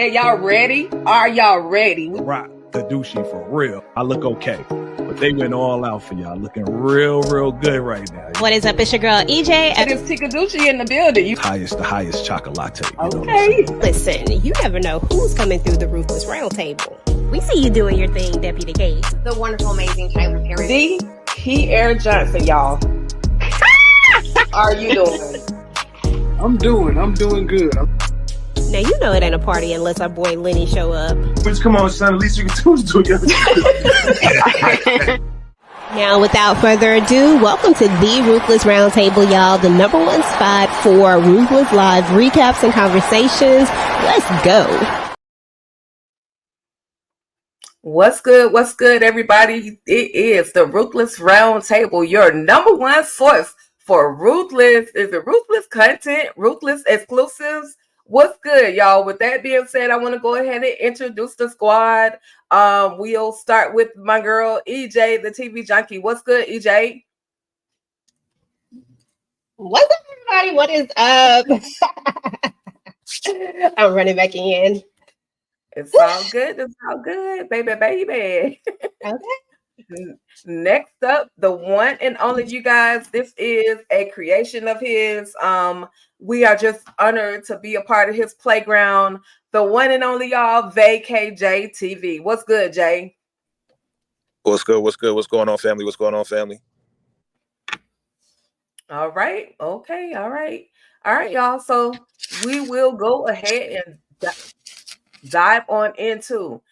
Okay, y'all ready? Are y'all ready? Rock the douchey for real. I look okay, but they went all out for y'all. Looking real good right now. What is up? It's your girl EJ. It is Tikaduchi in the building. The highest chocolate. You know what I'm Okay. saying? Listen, you never know who's coming through the Ruthless RoudTanle. We see you doing your thing, Deputy K. The wonderful, amazing Kyler Perry. The Pierre Johnson, y'all. Are you doing? I'm doing good. Now, you know it ain't a party unless our boy Lenny show up. Just come on, son. At least you can do it. Now, without further ado, welcome to the Ruthless RoudTanle, y'all. The number one spot for Ruthless Live recaps and conversations. Let's go. What's good? What's good, everybody? It is the Ruthless RoudTanle, your number one source for ruthless content, ruthless exclusives. What's good, y'all? With that being said, I want to go ahead and introduce the squad. We'll start with my girl EJ, the TV junkie. What's good, EJ? What's up, everybody? What is up? I'm running back in. It's all good. It's all good, baby. Okay. Next up, the one and only, you guys. This is a creation of his. We are just honored to be a part of his playground. The one and only, y'all, VKJ TV. What's good, Jay? What's good? What's going on, family? All right. Okay. All right, y'all. So we will go ahead and dive on into.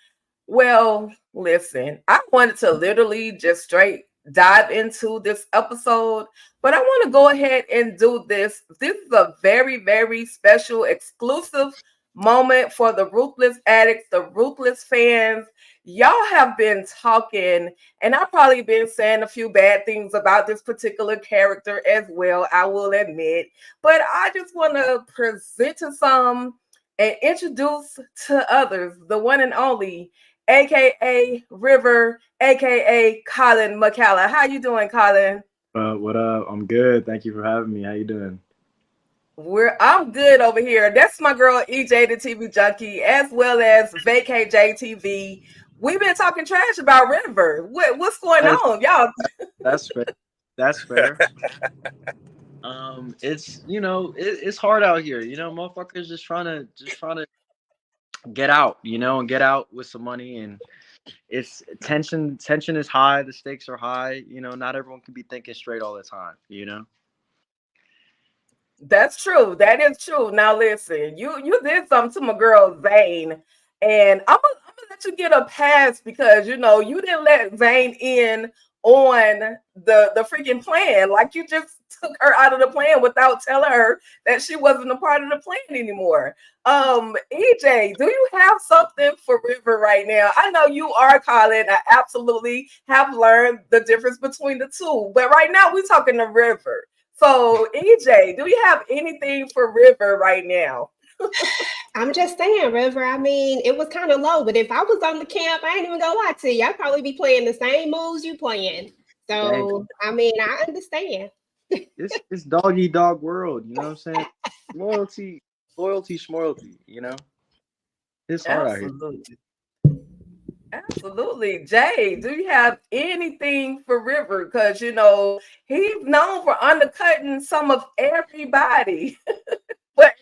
Well, listen, I wanted to literally just straight dive into this episode, but I want to go ahead and do this. This is a very, very special, exclusive moment for the Ruthless addicts, the Ruthless fans. Y'all have been talking, and I've probably been saying a few bad things about this particular character as well, I will admit, but I just want to present to some and introduce to others the one and only, aka River, aka Colin McCalla. How you doing, Colin? What up? I'm good. Thank you for having me. How you doing? I'm good over here. That's my girl EJ, the TV junkie, as well as VKJ TV. We've been talking trash about River. What's going on, y'all? That's fair. That's fair. It's it's hard out here. Motherfuckers just trying to get out, and get out with some money, and it's tension is high, the stakes are high, not everyone can be thinking straight all the time. That's true. That is true. Now listen, you did something to my girl Zane, and I'm gonna let you get a pass because you didn't let Zane in on the freaking plan. Like, you just took her out of the plan without telling her that she wasn't a part of the plan anymore. EJ, do you have something for River right now? I know you are, Colin. I absolutely have learned the difference between the two, but right now we're talking to River. So, EJ, do you have anything for River right now? I'm just saying, River, I mean, it was kind of low, but if I was on the camp, I ain't even gonna lie to you, I'd probably be playing the same moves you playing. So, I mean, I understand. It's doggy dog world, you know what I'm saying? Loyalty, schmoyalty, It's hard out here. Absolutely. Jay, do you have anything for River? Because, he's known for undercutting some of everybody. But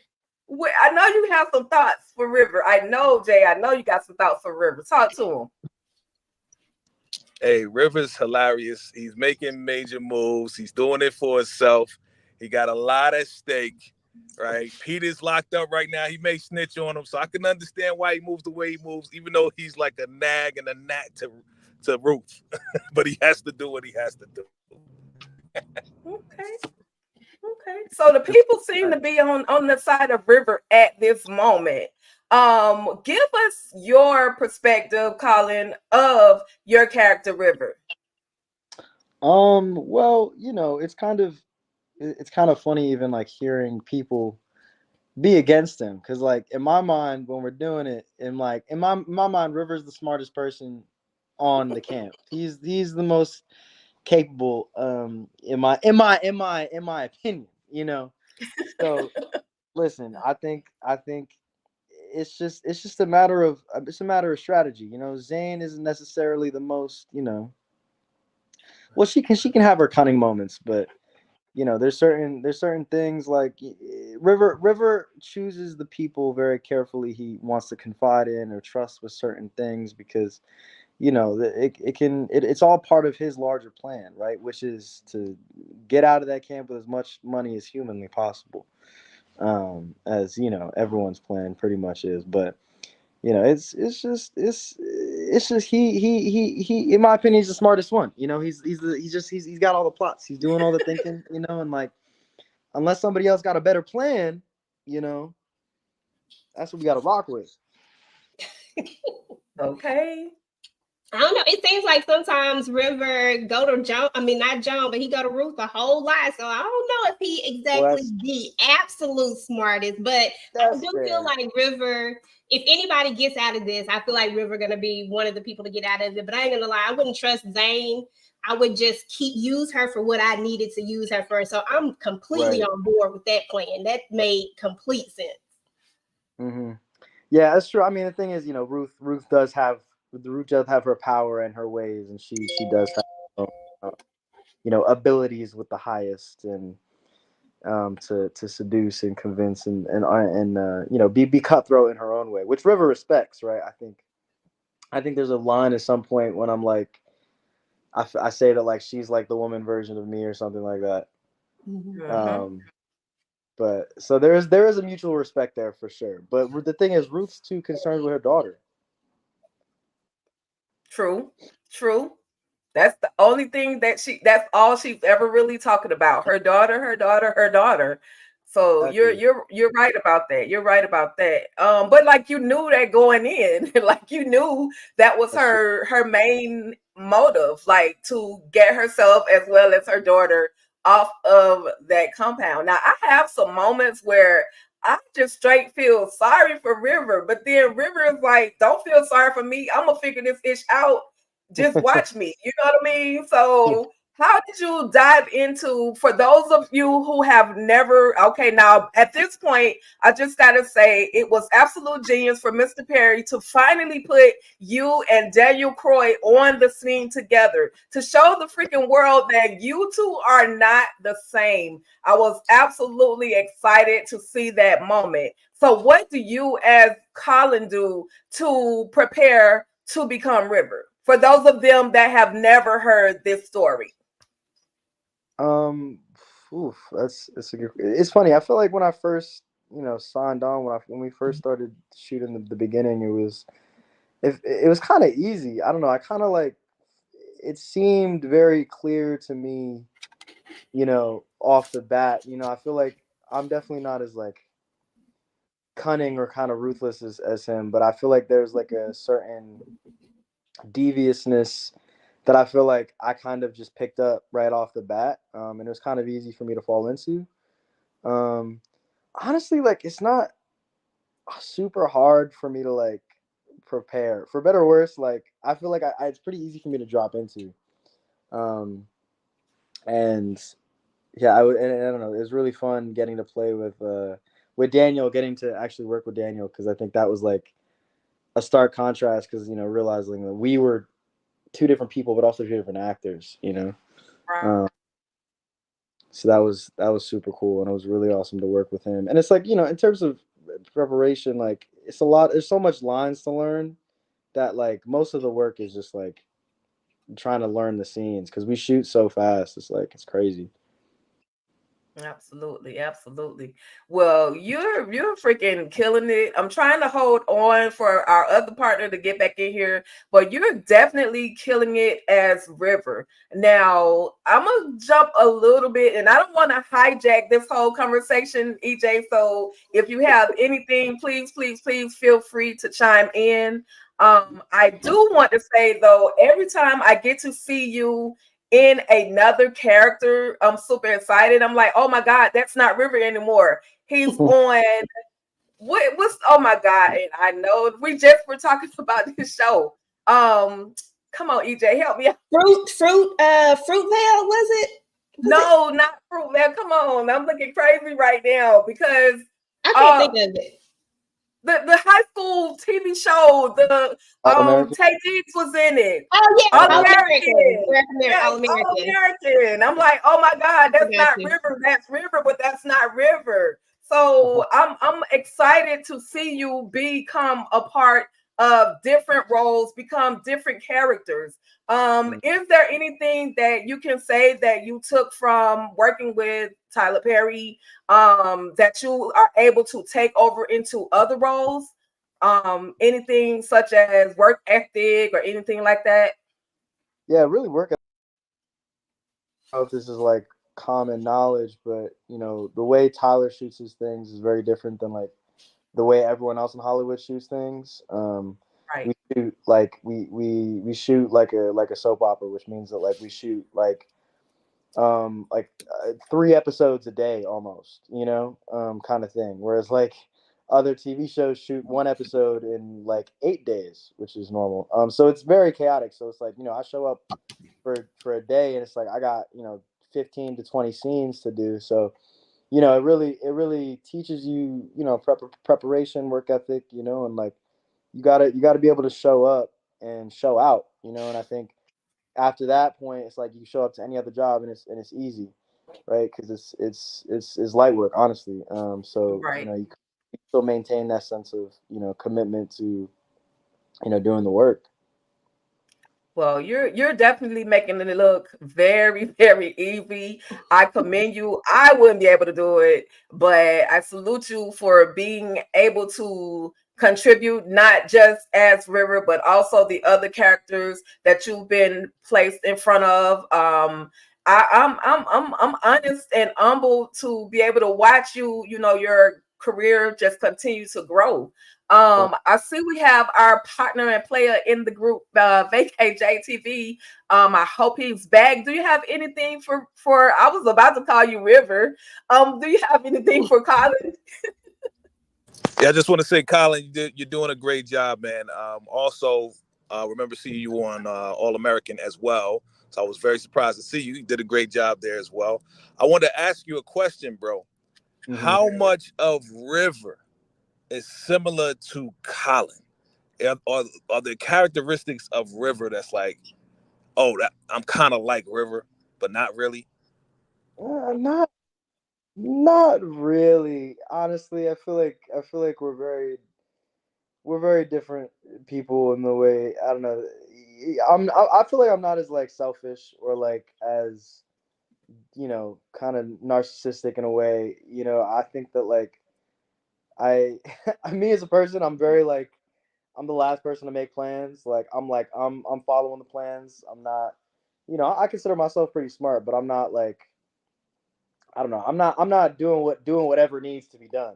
I know you have some thoughts for River. I know, Jay, you got some thoughts for River. Talk to him. Hey, River's hilarious. He's making major moves. He's doing it for himself. He got a lot at stake, right? Peter's locked up right now. He may snitch on him, so I can understand why he moves the way he moves, even though he's like a nag and a gnat to Ruth. But he has to do what he has to do. Okay. So the people seem to be on the side of River at this moment. Give us your perspective, Colin, of your character River. Well, it's kind of funny even like hearing people be against him, because like in my mind, when we're doing it, in my mind, River's the smartest person on the camp. He's the most capable, in my opinion. So listen, I think it's just a matter of strategy. You know, Zayn isn't necessarily the most, you know. Well, she can have her cunning moments, but you know, there's certain things like River chooses the people very carefully he wants to confide in or trust with certain things because you know it's all part of his larger plan, right? Which is to get out of that camp with as much money as humanly possible, as you know everyone's plan pretty much is. But you know it's just he in my opinion he's the smartest one. You know, he's got all the plots, he's doing all the thinking, you know, and like unless somebody else got a better plan, you know, that's what we got to rock with. Okay. I don't know. It seems like sometimes River go to John. I mean, not John, but he go to Ruth a whole lot. So I don't know if he exactly the absolute smartest, but I do feel like River. If anybody gets out of this, I feel like River gonna be one of the people to get out of it. But I ain't gonna lie, I wouldn't trust Zayn. I would just use her for what I needed to use her for. So I'm completely on board with that plan. That made complete sense. Mm-hmm. Yeah, that's true. I mean, the thing is, you know, Ruth does have her power and her ways, and she does have, you know, abilities with the highest, and to seduce and convince and you know be cutthroat in her own way, which River respects, right? I think there's a line at some point when I'm like, I say that like she's like the woman version of me or something like that. Mm-hmm. But so there is a mutual respect there for sure. But the thing is, Ruth's too concerned with her daughter. True. That's the only thing that's all she's ever really talking about. Her daughter, her daughter, her daughter. So Exactly. you're right about that. You're right about that. But like you knew that going in, like you knew that was her main motive, like to get herself as well as her daughter off of that compound. Now I have some moments where I just straight feel sorry for River, but then River is like, don't feel sorry for me. I'm gonna figure this ish out. Just watch me. You know what I mean? So how did you dive into, for those of you who have never, okay, now at this point, I just got to say it was absolute genius for Mr. Perry to finally put you and Daniel Croy on the scene together to show the freaking world that you two are not the same. I was absolutely excited to see that moment. So what do you as Colin do to prepare to become River? For those of them that have never heard this story. That's a good. It's funny. I feel like when I first, you know, signed on when we first started shooting the beginning, it was kind of easy. I don't know. I kind of like it seemed very clear to me, you know, off the bat. You know, I feel like I'm definitely not as like cunning or kind of ruthless as him, but I feel like there's like a certain deviousness that I feel like I kind of just picked up right off the bat, and it was kind of easy for me to fall into. Honestly, like it's not super hard for me to like prepare, for better or worse. Like I feel like it's pretty easy for me to drop into, and yeah, and I don't know. It was really fun getting to play with Daniel, getting to actually work with Daniel because I think that was like a stark contrast because you know realizing that we were two different people, but also two different actors, you know. So that was super cool, and it was really awesome to work with him. And it's like, you know, in terms of preparation, like it's a lot. There's so much lines to learn that like most of the work is just like trying to learn the scenes because we shoot so fast. It's like it's crazy. Absolutely. Well, you're freaking killing it. I'm trying to hold on for our other partner to get back in here, but you're definitely killing it as River. Now, I'm gonna jump a little bit, and I don't want to hijack this whole conversation, EJ. So if you have anything, please feel free to chime in. I do want to say though, every time I get to see you in another character, I'm super excited. I'm like, oh my God, that's not River anymore. He's on oh my God. And I know we just were talking about this show. Come on, EJ, help me out. Fruitvale, was it? No, not Fruitvale. Come on. I'm looking crazy right now because I can't think of it. the high school TV show. The All American. Tay Diggs was in it. Oh yeah, All All American. American. Yes, All All American. American. I'm like, oh my God, I that's got not you. River. That's River, but that's not River. So I'm excited to see you become a part of different roles, become different characters. Is there anything that you can say that you took from working with Tyler Perry, that you are able to take over into other roles? Anything such as work ethic or anything like that? Yeah, really work. I don't know if this is like common knowledge, but the way Tyler shoots his things is very different than like the way everyone else in Hollywood shoots things. Right. We shoot like we shoot like a soap opera, which means that like we shoot like 3 episodes a day almost, kind of thing. Whereas like other TV shows shoot 1 episode in like 8 days, which is normal. So it's very chaotic. So it's like I show up for a day and it's like I got 15 to 20 scenes to do. So it really teaches you preparation, work ethic, and like you gotta be able to show up and show out, and I think after that point it's like you show up to any other job and it's easy, right? Because it's light work, honestly. So Right. you still maintain that sense of commitment to doing the work. Well, you're definitely making it look very, very easy. I commend you. I wouldn't be able to do it, but I salute you for being able to contribute not just as River, but also the other characters that you've been placed in front of. I'm honest and humble to be able to watch you. Your career just continue to grow. I see we have our partner and player in the group, VKJTV. I hope he's back. Do you have anything for? I was about to call you River. Do you have anything for Colin? Yeah, I just want to say, Colin, you're doing a great job, man. Also, remember seeing you on All American as well. So I was very surprised to see you. You did a great job there as well. I want to ask you a question, bro. Mm-hmm. How much of River is similar to Colin? Are the characteristics of River that's like, oh, that I'm kind of like River, but not really? Not really. Honestly, I feel like we're very different people in the way. I don't know. I feel like I'm not as like selfish or like as kind of narcissistic in a way. I think that like I me as a person, I'm very like I'm the last person to make plans. Like I'm following the plans. I'm not. I consider myself pretty smart, but I'm not like I don't know. I'm not doing whatever needs to be done.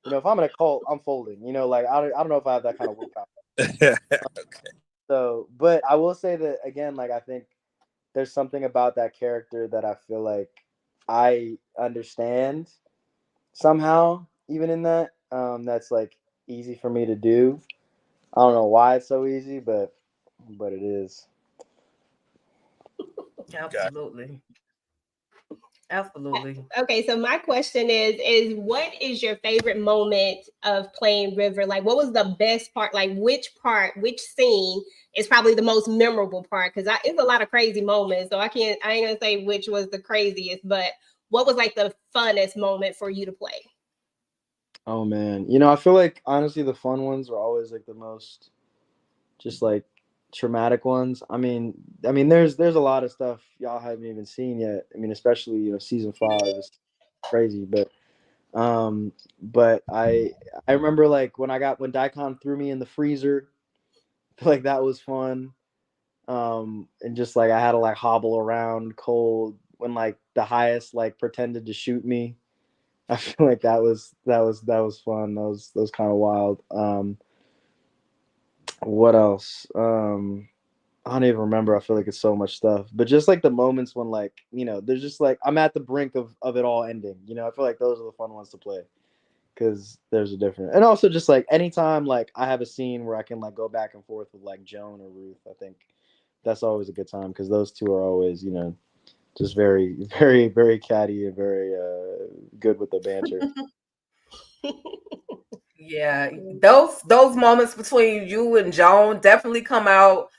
If I'm in a cult, I'm folding. Like I don't know if I have that kind of willpower. So, but I will say that again, like I think there's something about that character that I feel like I understand somehow, even in that. That's like easy for me to do. I don't know why it's so easy, but it is. Absolutely. Absolutely. Okay, so my question is what is your favorite moment of playing River? Like what was the best part? Like which scene is probably the most memorable part? Because it's a lot of crazy moments. So I ain't gonna say which was the craziest, but what was like the funnest moment for you to play? Oh man, I feel like honestly the fun ones are always like the most just like traumatic ones. I mean, there's a lot of stuff y'all haven't even seen yet. I mean, especially season 5 is crazy, but I remember like when Daikon threw me in the freezer, like that was fun. And just like I had to like hobble around cold when like the highest like pretended to shoot me. I feel like that was fun. That was kind of wild. What else? I don't even remember. I feel like it's so much stuff. But just like the moments when like, there's just like I'm at the brink of it all ending. I feel like those are the fun ones to play because there's a different. And also just like anytime like I have a scene where I can like go back and forth with like Joan or Ruth, I think that's always a good time because those two are always, just very, very, very catty and very good with the banter. Yeah, those moments between you and Joan definitely come out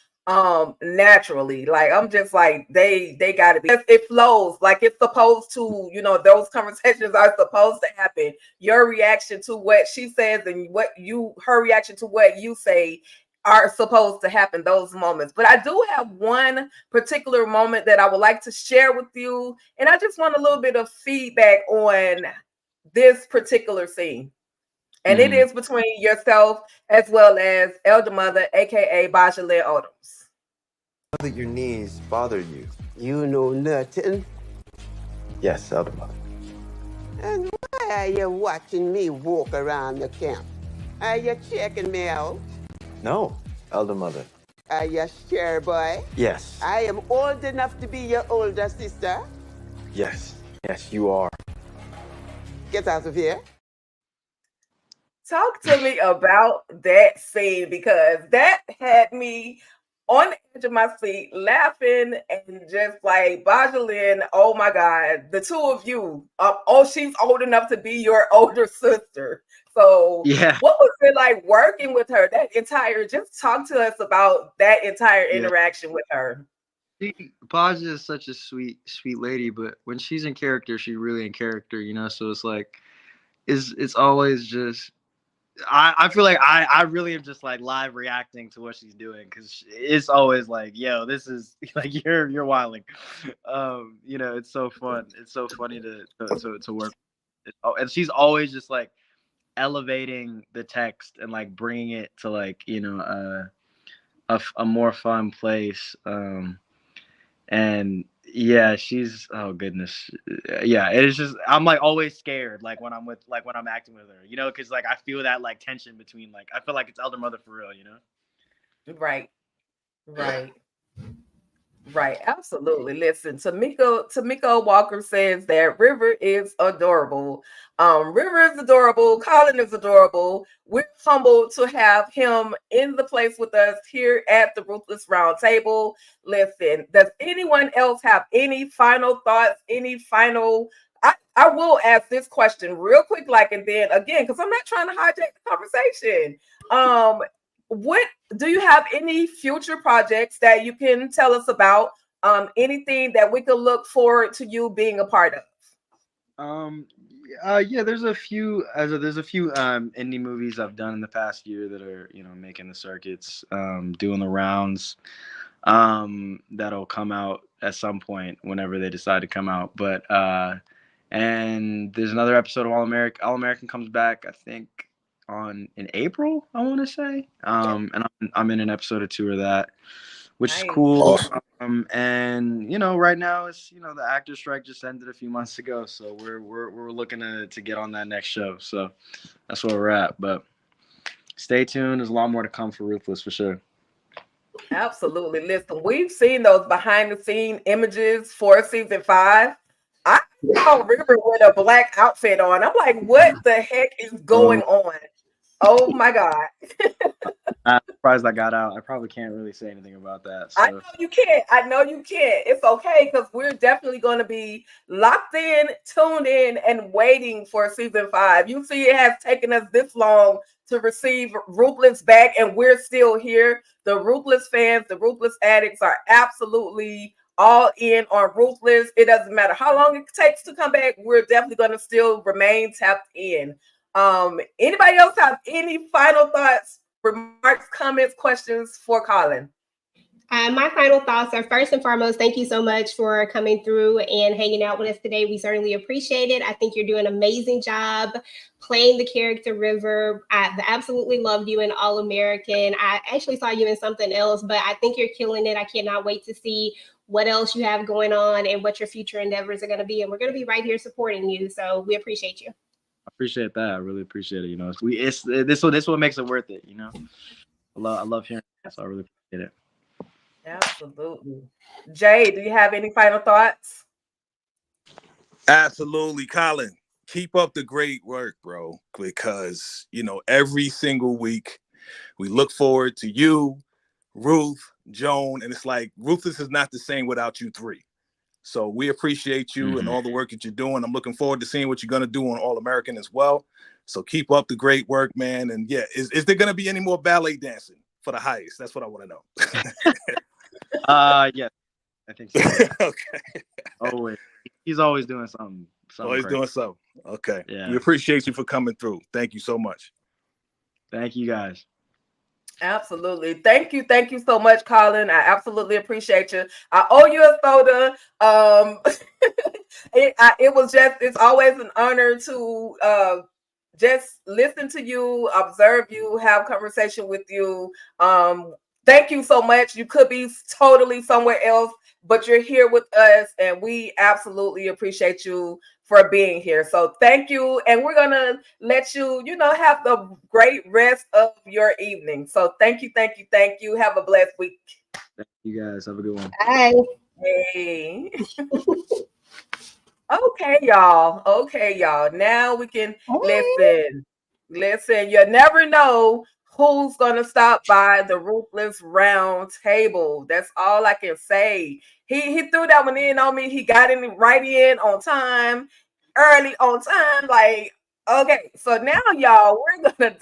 naturally. Like I'm just like they gotta be, it flows like it's supposed to, those conversations are supposed to happen. Your reaction to what she says and her reaction to what you say are supposed to happen, those moments. But I do have one particular moment that I would like to share with you, and I just want a little bit of feedback on this particular scene. And it is between yourself as well as Elder Mother, aka Bajalet Odoms. That your knees bother you. You know nothing. Yes, Elder Mother. And why are you watching me walk around the camp? Are you checking me out? No, Elder Mother. Are you sure, boy? Yes. I am old enough to be your older sister. Yes. Yes, you are. Get out of here. Talk to me about that scene, because that had me on the edge of my seat laughing and just like, Bajalin, oh my God, the two of you. She's old enough to be your older sister. So Yeah. what was it like working with her? Just talk to us about that entire interaction with her. Baja is such a sweet lady, but when she's in character, she's really in character, so it's like it's always just I feel like I really am just like live reacting to what she's doing, because it's always like, yo, this is like you're wilding. It's so fun. It's so funny to work. And she's always just like elevating the text and like bringing it to like a more fun place. And yeah, she's, oh goodness, yeah, it is just, I'm like always scared like when I'm acting with her, because like I feel that like tension between, like, I feel like it's Elder Mother for real. Right. Right, absolutely. Listen, Tamiko Walker says that River is adorable. River is adorable. Colin is adorable. We're humbled to have him in the place with us here at the Ruthless RoudTanle. Listen, does anyone else have any final thoughts? I will ask this question real quick, and then again, because I'm not trying to hijack the conversation. What do you have any future projects that you can tell us about? Anything that we could look forward to you being a part of? Yeah, there's a few indie movies I've done in the past year that are making the circuits, doing the rounds. That'll come out at some point whenever they decide to come out. But and there's another episode of All American comes back, I think, in April, I want to say. And I'm in an episode or two of that, which is cool. Awesome. And right now it's the actor strike just ended a few months ago, so we're looking to get on that next show. So that's where we're at. But stay tuned. There's a lot more to come for Ruthless for sure. Absolutely. Listen, we've seen those behind the scene images for season 5. I saw River with a black outfit on. I'm like, what the heck is going on? Oh my God. I'm surprised I got out. I probably can't really say anything about that. So. I know you can't. It's okay, because we're definitely going to be locked in, tuned in, and waiting for season 5. You see, it has taken us this long to receive Ruthless back, and we're still here. The Ruthless fans, the Ruthless addicts are absolutely all in on Ruthless. It doesn't matter how long it takes to come back. We're definitely going to still remain tapped in. Anybody else have any final thoughts, remarks, comments, questions for Colin? My final thoughts are, first and foremost, thank you so much for coming through and hanging out with us today. We certainly appreciate it. I think you're doing an amazing job playing the character River. I absolutely loved you in All American. I actually saw you in something else, but I think you're killing it. I cannot wait to see what else you have going on and what your future endeavors are going to be. And we're going to be right here supporting you. So we appreciate you. I appreciate that. I really appreciate it. This what makes it worth it. I love hearing that, so I really appreciate it. Absolutely. Jay, do you have any final thoughts? Absolutely, Colin. Keep up the great work, bro, because every single week we look forward to you, Ruth, Joan, and it's like Ruthless is not the same without you three. So we appreciate you and all the work that you're doing. I'm looking forward to seeing what you're going to do on All American as well. So keep up the great work, man. And yeah, is there going to be any more ballet dancing for the highest? That's what I want to know. Yeah, I think so. Okay. Always. He's always doing something. Always doing something. Okay. Yeah. We appreciate you for coming through. Thank you so much. Thank you, guys. Absolutely. Thank you so much, Colin. I absolutely appreciate you. I owe you a soda. It's always an honor to just listen to you, observe you, have conversation with you. Thank you so much. You could be totally somewhere else, but you're here with us, and we absolutely appreciate you for being here. So thank you, and we're gonna let you, have the great rest of your evening. So thank you. Have a blessed week. Thank you guys. Have a good one. Bye. Hey. Okay, y'all. Now we can listen. You never know who's gonna stop by the Ruthless RoudTanle. That's all I can say. He threw that one in on me. He got right in on time, early on time. Like, okay, so now y'all, we're gonna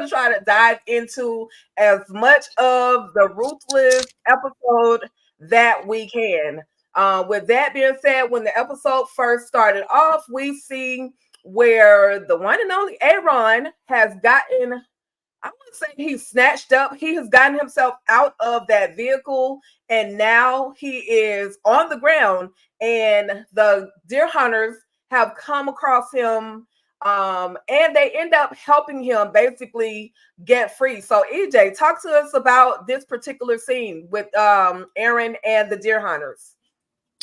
try to dive into as much of the Ruthless episode that we can. With that being said, when the episode first started off, we see where the one and only Aaron has gotten, I would say he snatched up, he has gotten himself out of that vehicle, and now he is on the ground, and the deer hunters have come across him, and they end up helping him basically get free. So EJ, talk to us about this particular scene with Aaron and the deer hunters.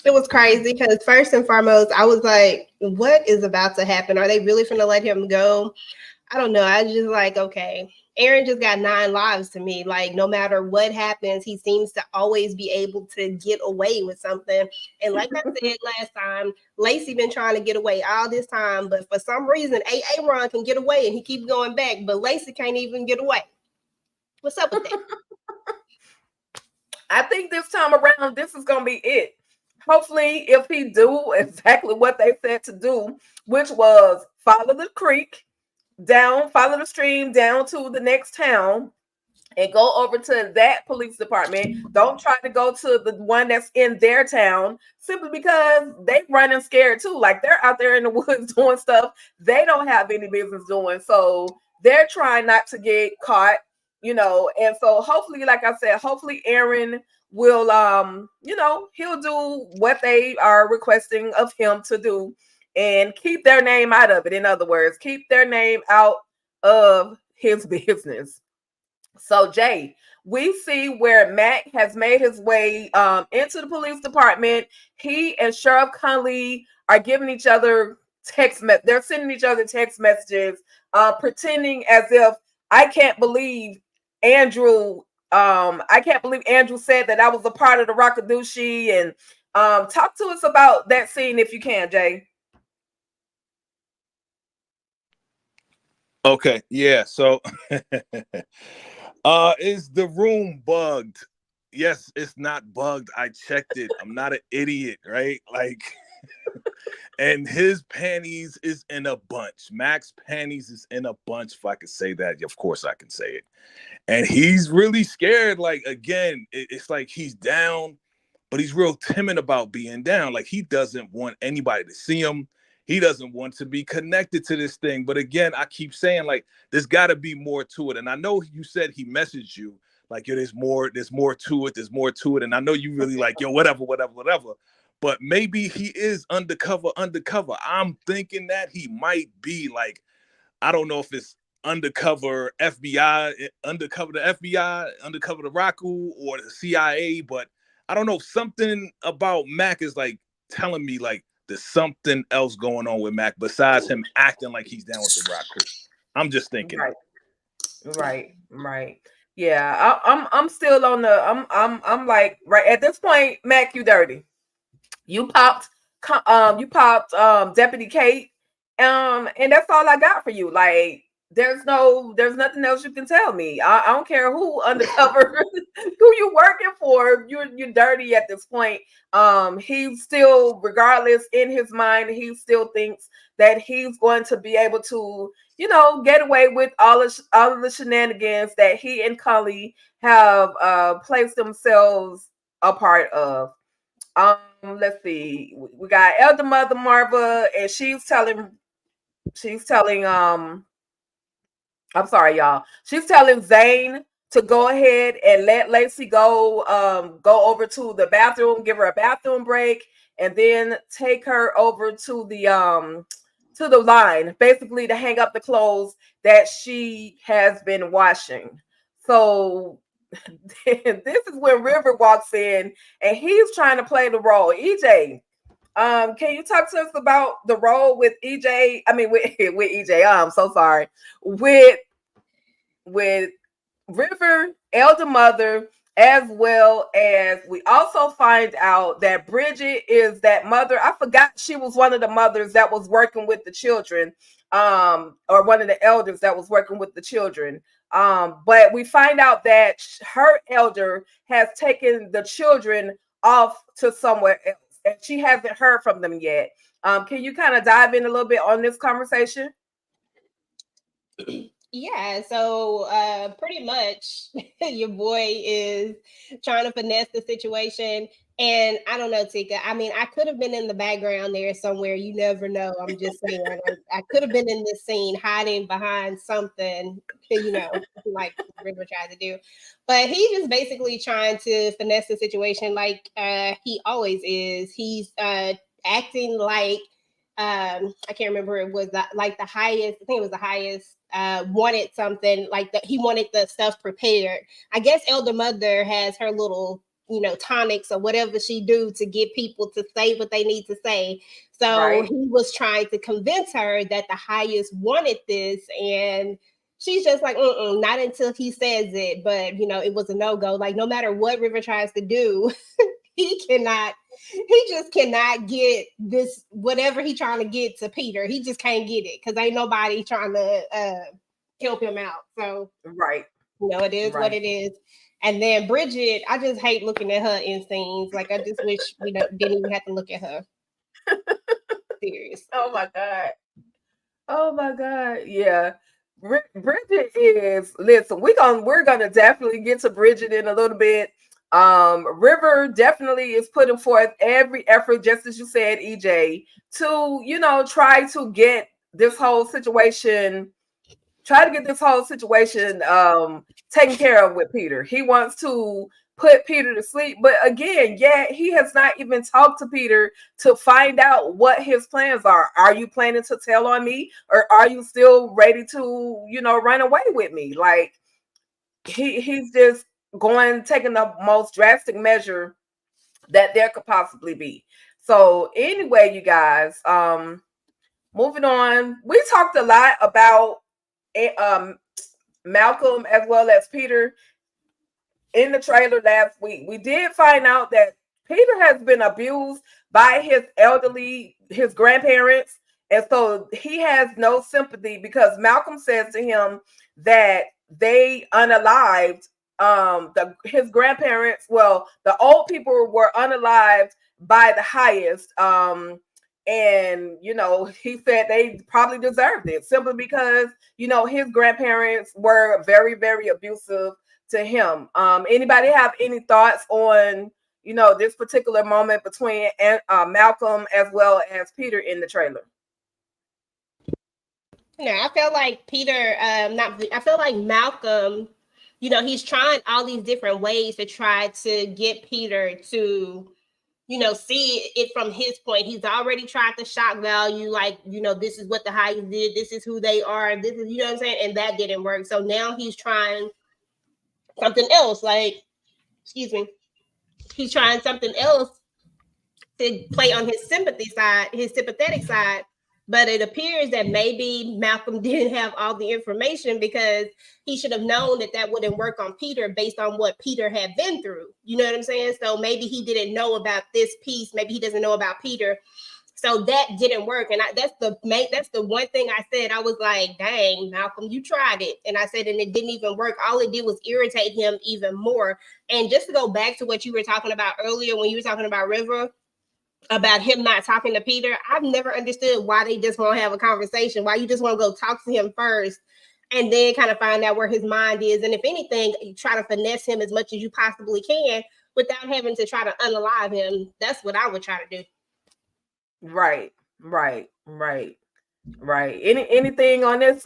It was crazy because first and foremost, I was like, what is about to happen? Are they really going to let him go? I don't know. I just like, okay, Aaron just got 9 lives to me. Like, no matter what happens, he seems to always be able to get away with something. And like I said last time, Lacey been trying to get away all this time, but for some reason, Aaron can get away and he keeps going back, but Lacey can't even get away. What's up with that? I think this time around, this is going to be it. Hopefully, if he do exactly what they said to do, which was follow the creek down, follow the stream down to the next town, and go over to that police department. Don't try to go to the one that's in their town, simply because they running scared too. Like, they're out there in the woods doing stuff they don't have any business doing. So they're trying not to get caught, and so hopefully, like I said, hopefully Aaron will he'll do what they are requesting of him to do and keep their name out of it. In other words, keep their name out of his business. So Jay, we see where Mac has made his way into the police department. He and Sheriff Conley are giving each other they're sending each other text messages, pretending as if I can't believe Andrew said that I was a part of the Rockadushi. And talk to us about that scene if you can, Jay. Okay, yeah. So is the room bugged? Yes, it's not bugged. I checked it. I'm not an idiot, right? Like, and his panties is in a bunch. Mac's panties is in a bunch, if I could say that. Of course I can say it. And he's really scared. Like, again, it's like he's down, but he's real timid about being down. Like, he doesn't want anybody to see him. He doesn't want to be connected to this thing. But again, I keep saying, like, there's got to be more to it. And I know you said he messaged you, like, yo, there's more to it. And I know you really like, yo, whatever. But maybe he is undercover. I'm thinking that he might be, like, I don't know if it's undercover FBI, undercover the FBI, undercover the Raku or the CIA, but I don't know. Something about Mac is like telling me like there's something else going on with Mac besides him acting like he's down with the Raku. I'm just thinking. Right. Yeah, I'm still on the I'm like, right at this point, Mac, you dirty. You popped Deputy Kate. And that's all I got for you. Like, there's nothing else you can tell me. I don't care who undercover who you working for. You're dirty at this point. He still, regardless, in his mind, he still thinks that he's going to be able to, get away with all of the shenanigans that he and Cully have placed themselves a part of. Let's see. We got Elder Mother Marva, and she's telling I'm sorry, y'all. She's telling Zane to go ahead and let Lacey go over to the bathroom, give her a bathroom break, and then take her over to the line, basically to hang up the clothes that she has been washing. So this is when River walks in and he's trying to play the role. EJ, can you talk to us about the role with EJ? I mean, with EJ. I'm so sorry. With River, Elder Mother, as well as we also find out that Bridget is that mother. I forgot she was one of the mothers that was working with the children, or one of the elders that was working with the children. But we find out that her elder has taken the children off to somewhere else, and she hasn't heard from them yet. Can you kind of dive in a little bit on this conversation? Yeah, so pretty much your boy is trying to finesse the situation. And I don't know, Tika. I mean, I could have been in the background there somewhere. You never know. I'm just saying. I could have been in this scene hiding behind something, like River tried to do. But he's just basically trying to finesse the situation like he always is. He's acting like, I can't remember, it was like the highest, I think it was the highest, wanted something like that. He wanted the stuff prepared. I guess Elder Mother has her little, tonics or whatever she do to get people to say what they need to say. So right. He was trying to convince her that the highest wanted this, and she's just like, not until he says it. But it was a no-go. Like, no matter what River tries to do, he just cannot get this, whatever he trying to get to Peter. He just can't get it because ain't nobody trying to help him out. So right, it is right. What it is. And then Bridget, I just hate looking at her in scenes. Like, I just wish we didn't even have to look at her. Serious. Oh my God. Yeah. Bridget is, listen, we're gonna definitely get to Bridget in a little bit. River definitely is putting forth every effort, just as you said, EJ, to try to get this whole situation taken care of with Peter. He wants to put Peter to sleep, but again, he has not even talked to Peter to find out what his plans are. Are you planning to tell on me, or are you still ready to run away with me? Like, he's just taking the most drastic measure that there could possibly be. So anyway, you guys, moving on, we talked a lot about Malcolm as well as Peter in the trailer last week. We did find out that Peter has been abused by his grandparents, and so he has no sympathy because Malcolm says to him that they unalived his grandparents. Well, the old people were unalived by the highest, and he said they probably deserved it simply because his grandparents were very, very abusive to him. Anybody have any thoughts on this particular moment between Malcolm as well as Peter in the trailer? No, I feel like Peter, I feel like Malcolm, he's trying all these different ways to try to get Peter to, see it from his point. He's already tried the shock value, like, this is what the highest did, this is who they are, this is, what I'm saying, and that didn't work. So now he's trying something else, like, he's trying something else to play on his sympathetic side. But it appears that maybe Malcolm didn't have all the information because he should have known that wouldn't work on Peter based on what Peter had been through. You know what I'm saying? So maybe he didn't know about this piece. Maybe he doesn't know about Peter. So that didn't work. And that's the one thing I said. I was like, dang, Malcolm, you tried it. And I said, and it didn't even work. All it did was irritate him even more. And just to go back to what you were talking about earlier, when you were talking about River, about him not talking to Peter, I've never understood why they just won't have a conversation, why you just want to go talk to him first and then kind of find out where his mind is. And if anything, you try to finesse him as much as you possibly can without having to try to unalive him. That's what I would try to do. Right. Anything on this,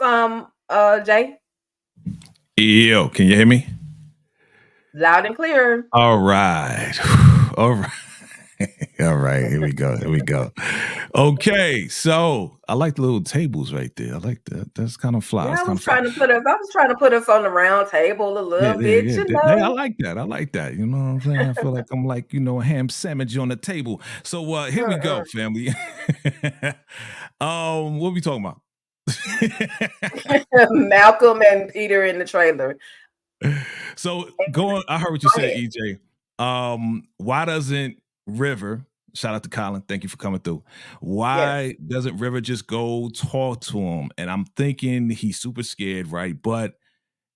Jay? Yo, can you hear me? Loud and clear. All right. All right. All right, here we go. Okay, so I like the little tables right there. I like that. That's kind of fly. Yeah, I was trying to put us on the round table a little bit. You know? Hey, I like that. You know what I'm saying? I feel like I'm like, a ham sandwich on the table. So here we go, family. What are we talking about? Malcolm and Peter in the trailer. So I heard what you said, EJ. Why doesn't River, shout out to Colin, thank you for coming through. Why doesn't River just go talk to him? And I'm thinking he's super scared, right? But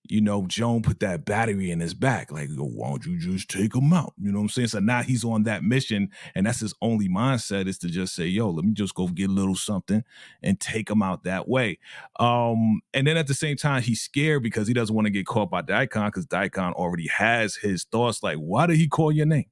Joan put that battery in his back. Like, why don't you just take him out? You know what I'm saying? So now he's on that mission, and that's his only mindset, is to just say, yo, let me just go get a little something and take him out that way. And then at the same time, he's scared because he doesn't want to get caught by Daikon, because Daikon already has his thoughts like, why did he call your name?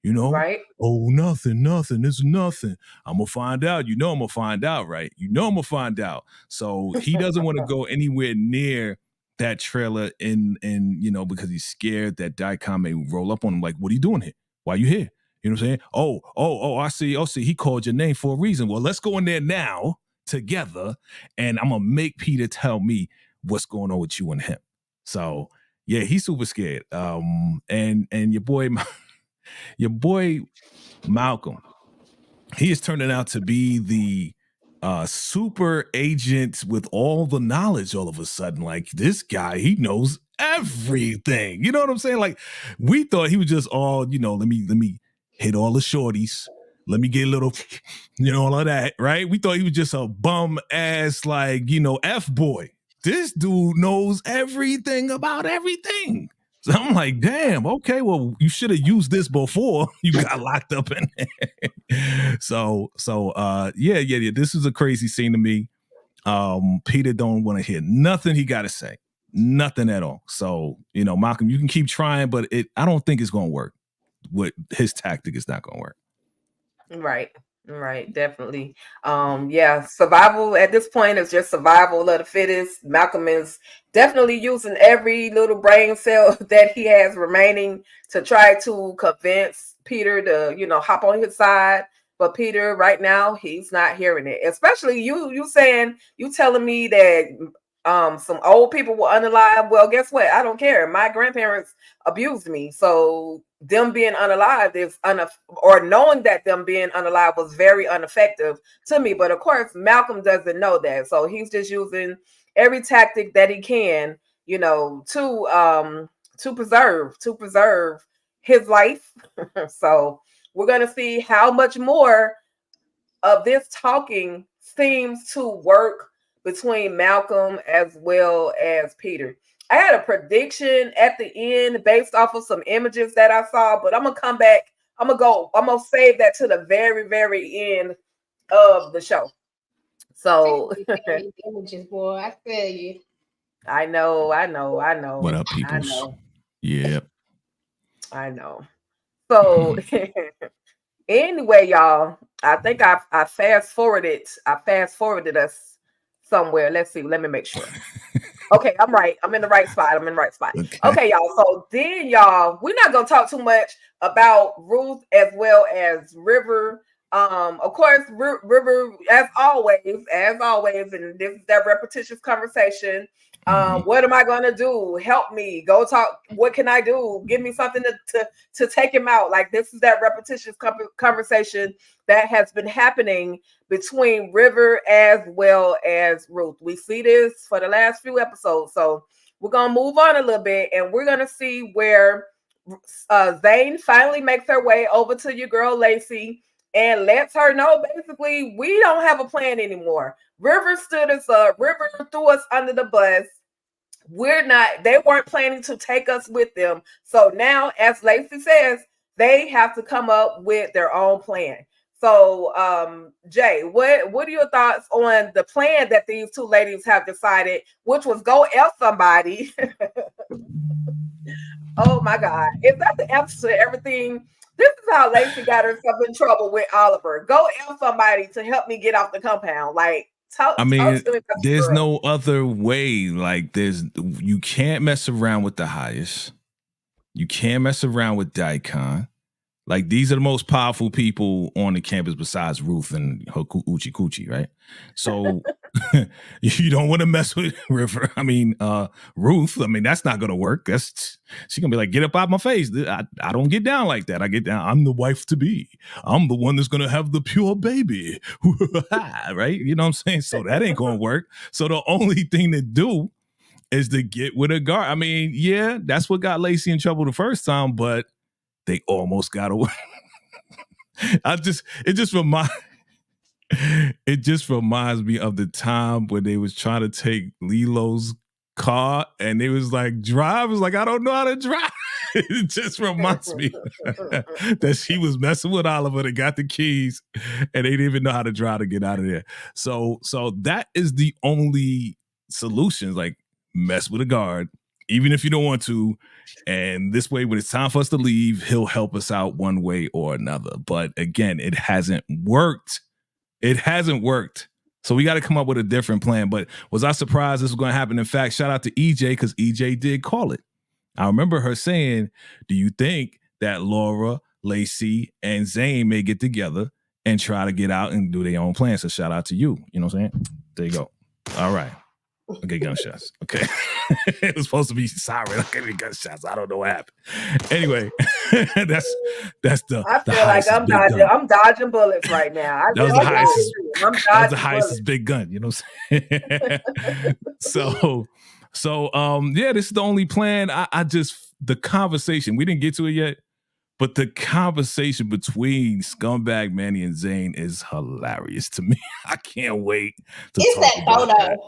Right? Oh, nothing. It's nothing. I'm going to find out. I'm going to find out, right? I'm going to find out. So he doesn't want to go anywhere near that trailer because he's scared that Daikon may roll up on him like, what are you doing here? Why are you here? You know what I'm saying? Oh, I see. He called your name for a reason. Well, let's go in there now together, and I'm going to make Peter tell me what's going on with you and him. So, yeah, he's super scared. And your boy Malcolm, he is turning out to be the super agent with all the knowledge all of a sudden. Like, this guy, he knows everything. You know what I'm saying? Like, we thought he was just all, let me hit all the shorties. Let me get a little, all of that, right? We thought he was just a bum ass, like, F-boy. This dude knows everything about everything. So I'm like, damn, okay, well, you should have used this before you got locked up in there. So, yeah, this is a crazy scene to me. Peter don't want to hear nothing he got to say, nothing at all. So, Malcolm, you can keep trying, but I don't think it's going to work. His tactic is not going to work. Right, definitely. Survival at this point is just survival of the fittest. Malcolm is definitely using every little brain cell that he has remaining to try to convince Peter to, hop on his side. But Peter, right now, he's not hearing it. Especially you telling me that some old people were unalive. Well, guess what? I don't care. My grandparents abused me, so them being unalive or knowing that them being unalive was very ineffective to me. But of course, Malcolm doesn't know that, so he's just using every tactic that he can, to preserve his life. So we're gonna see how much more of this talking seems to work between Malcolm as well as Peter. I had a prediction at the end based off of some images that I saw, but I'm gonna come back. I'm gonna save that to the very, very end of the show. So images, boy, I tell you. I know. What up, peoples? Yeah. I know. So anyway, y'all, I think I fast forwarded us somewhere. Let's see. Let me make sure. Okay, I'm right. I'm in the right spot. Okay, y'all. So then, y'all, we're not gonna talk too much about Ruth as well as River. Of course, River, as always, and this is that repetitious conversation. What am I gonna do? Help me. Go talk. What can I do? Give me something to take him out. Like, this is that repetitious conversation that has been happening between River as well as Ruth. We see this for the last few episodes. So we're gonna move on a little bit, and we're gonna see where Zane finally makes her way over to your girl Lacey. and lets her know basically we don't have a plan anymore. River stood us up. River threw us under the bus. They weren't planning to take us with them. So now, as Lacey says, they have to come up with their own plan. So, Jay, what are your thoughts on the plan that these two ladies have decided, which was go F somebody? Oh my God. Is that the answer to everything? This is how Lacey got herself in trouble with Oliver. Go F somebody to help me get off the compound. Like, I mean, there's no other way. Like, you can't mess around with the highest. You can't mess around with Daikon. Like, these are the most powerful people on the campus besides Ruth and her Uchi Coochie, right? So you don't want to mess with River. I mean, Ruth. I mean, that's not gonna work. She's gonna be like, get up out my face. I don't get down like that. I get down. I'm the wife to be. I'm the one that's gonna have the pure baby, right? You know what I'm saying? So that ain't gonna work. So the only thing to do is to get with a guard. I mean, yeah, that's what got Lacey in trouble the first time, but they almost got away. It just reminds me of the time when they was trying to take Lilo's car and they was like, drive. Was like, I don't know how to drive. It just reminds me that she was messing with Oliver. They got the keys and they didn't even know how to drive to get out of there. So that is the only solution. Like, mess with a guard, even if you don't want to. And this way, when it's time for us to leave, he'll help us out one way or another. But again, it hasn't worked. It hasn't worked. So we got to come up with a different plan. But was I surprised this was going to happen? In fact, shout out to EJ, because EJ did call it. I remember her saying, do you think that Laura, Lacey, and Zane may get together and try to get out and do their own plan? So shout out to you. You know what I'm saying? There you go. All right. Okay, gunshots. Okay. It was supposed to be siren. Okay, gunshots. I don't know what happened. Anyway, that's the I feel like I'm dodging bullets right now. That was the highest big gun, you know what I'm saying? Yeah, this is the only plan. The conversation, we didn't get to it yet, but the conversation between Scumbag Manny and Zane is hilarious to me. I can't wait to talk about that.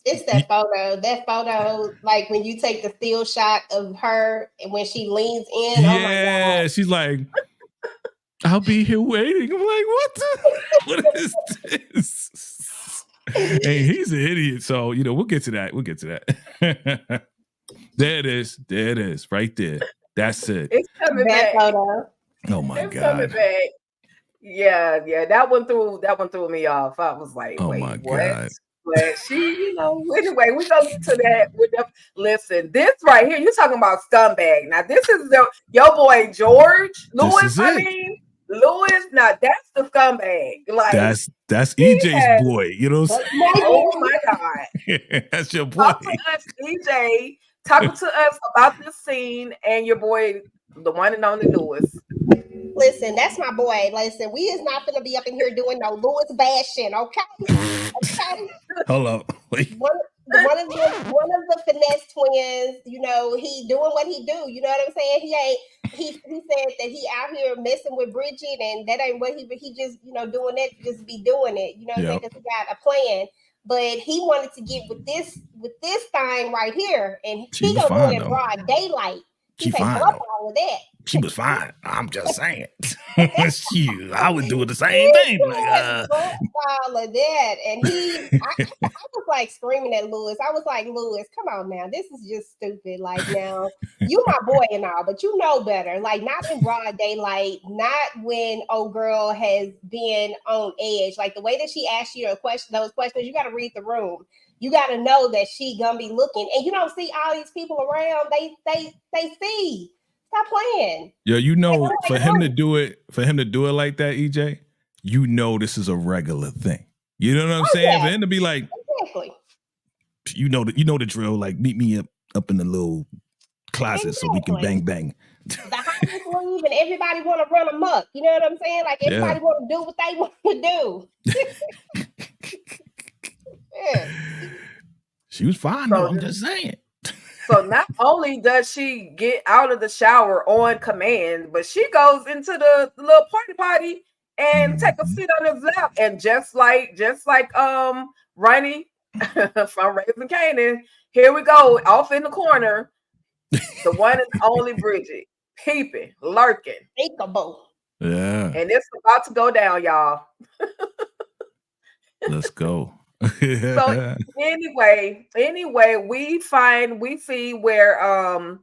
It's that photo. That photo, like when you take the still shot of her and when she leans in. Yeah, oh my God. She's like, I'll be here waiting. I'm like, what is this? Hey, he's an idiot. So, we'll get to that. There it is. Right there. That's it. It's coming back. Photo. Oh my God. Coming back. Yeah. That one threw me off. I was like, oh wait, my what? God. But she, anyway, we go to that. Listen, this right here, you're talking about scumbag. Now, this is your boy George Lewis. Lewis. Now, that's the scumbag. Like, that's EJ's boy. You know. Oh my God, that's your boy. Talk to us, EJ. Talking to us about this scene and your boy, the one and only Lewis. Listen, that's my boy. Listen, we is not gonna be up in here doing no Lewis bashing, okay? Hold up. Wait. One of the finesse twins, he doing what he do. You know what I'm saying? He said that he out here messing with Bridget, and that ain't what he just doing that, just be doing it. You know what I'm saying? Because he got a plan. But he wanted to get with this thing right here, and he gonna do it in broad daylight. She fine. All of that. She was fine. I'm just saying. Shoot, I would do the same thing. Like, all of that, and I was like screaming at Lewis. I was like, Lewis, come on now, this is just stupid. Like, now you my boy and all, but you know better. Like, not in broad daylight, not when old girl has been on edge. Like the way that she asked you those questions, you got to read the room. You got to know that she gonna be looking, and you don't see all these people around. They see. Stop playing. Yeah, for him to do it like that, EJ, this is a regular thing. You know what I'm saying? Yeah. For him to be like, exactly. You know the drill. Like, meet me up in the little closet so we can bang. The house leave and everybody want to run amok. You know what I'm saying? Like, everybody want to do what they want to do. Yeah. She was fine, though. I'm just saying. So not only does she get out of the shower on command, but she goes into the little party and take a seat on his lap. And just like Ronnie from Raising Canaan, here we go, off in the corner, the one and only Bridget, peeping, lurking. Peekaboo. Yeah. And it's about to go down, y'all. Let's go. So anyway, we see where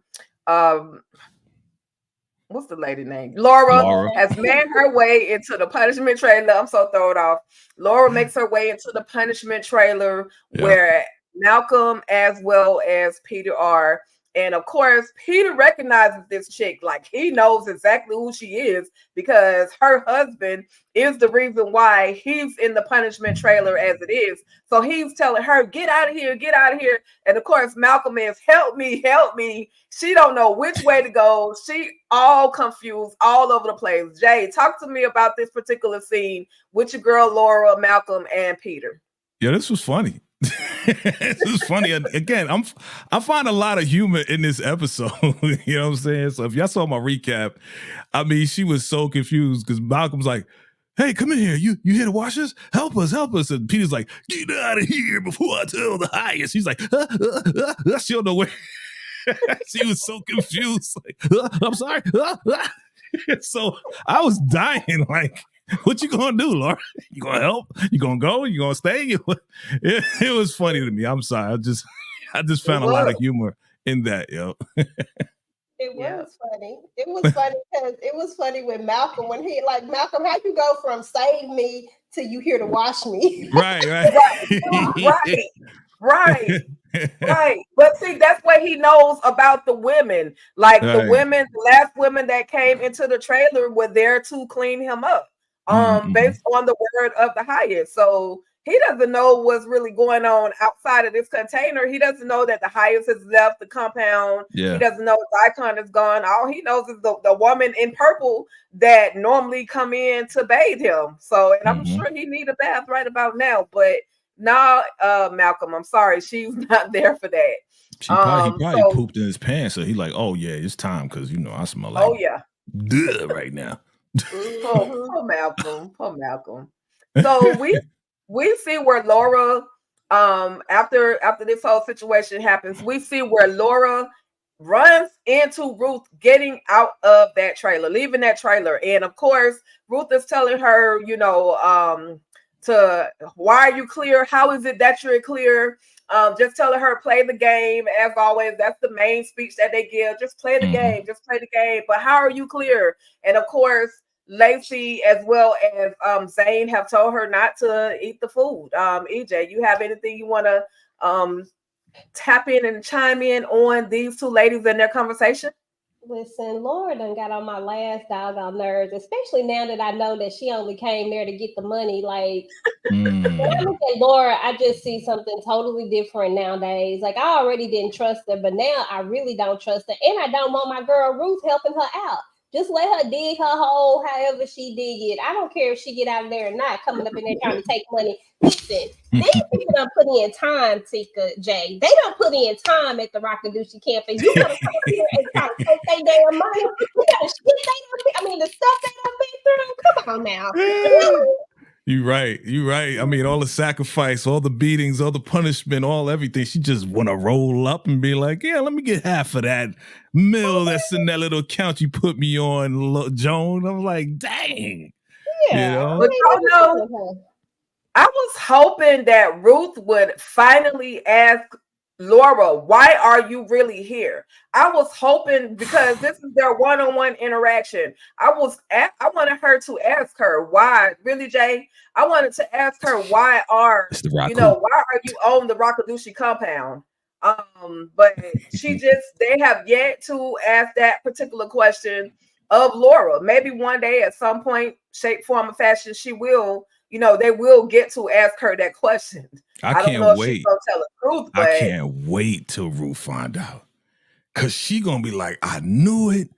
what's the lady name? Laura has made her way into the punishment trailer. I'm so thrown off. Laura makes her way into the punishment trailer where Malcolm as well as Peter are. And of course, Peter recognizes this chick, like he knows exactly who she is because her husband is the reason why he's in the punishment trailer as it is. So he's telling her, get out of here, get out of here. And of course, Malcolm is, help me, help me. She don't know which way to go. She all confused, all over the place. Jay, talk to me about this particular scene with your girl, Laura, Malcolm, and Peter. Yeah, this was funny. This is funny. Again, I find a lot of humor in this episode. You know what I'm saying? So if y'all saw my recap, I mean, she was so confused because Malcolm's like, hey, come in here. You here to wash us? Help us, help us. And Peter's like, get out of here before I tell the highest. He's like, she don't know where. She was so confused. Like, I'm sorry. So I was dying. Like, what you gonna do, Laura? You gonna help? You gonna go? You gonna stay? It was funny to me. I'm sorry. I just found a lot of humor in that, yo. It was funny. It was funny because it was funny with Malcolm when he like, Malcolm, how you go from save me to you here to wash me? Right. Right. But see, that's what he knows about the women. Like the women, the last women that came into the trailer were there to clean him up. Based on the word of the highest. So he doesn't know what's really going on outside of this container. He doesn't know that the highest has left the compound. Yeah. He doesn't know his icon is gone. All he knows is the woman in purple that normally come in to bathe him. So, and I'm sure he need a bath right about now. But no, Malcolm, I'm sorry, she's not there for that. He probably pooped in his pants. So he's like, oh yeah, it's time because I smell like right now. Poor Malcolm. So we see where Laura, after this whole situation happens, we see where Laura runs into Ruth getting out of that trailer, leaving that trailer. And of course, Ruth is telling her, why are you clear? How is it that you're clear? Just telling her, play the game. As always, that's the main speech that they give. Just play the game. Just play the game. But how are you clear? And of course, Lacey as well as Zane have told her not to eat the food. EJ, you have anything you want to tap in and chime in on these two ladies and their conversation? Listen, Laura done got on my last doggone nerves, especially now that I know that she only came there to get the money. Like, when I look at Laura, I just see something totally different nowadays. Like, I already didn't trust her, but now I really don't trust her. And I don't want my girl Ruth helping her out. Just let her dig her hole however she dig it. I don't care if she get out of there or not, coming up in there trying to take money. Listen, these people don't put in time, Tika J. They don't put in time at the Rockaduchy camp. And you gotta come here and try to take their damn money. You gotta shit the stuff they done been through. Come on now. You're right. I mean, all the sacrifice, all the beatings, all the punishment, all everything. She just want to roll up and be like, yeah, let me get half of that mill that's in that little account you put me on, Joan. I'm like, dang. Yeah. But I was hoping that Ruth would finally ask Laura, why are you really here? I was hoping, because this is their one-on-one interaction. I wanted her to ask her why. Really, Jay? I wanted to ask her why are why are you on the Rockaduchy compound? But they have yet to ask that particular question of Laura. Maybe one day at some point, shape, form, or fashion, she will. They will get to ask her that question. I don't can't know if wait. she's gonna tell the truth, but I can't wait till Ruth find out. Cause she gonna be like, I knew it.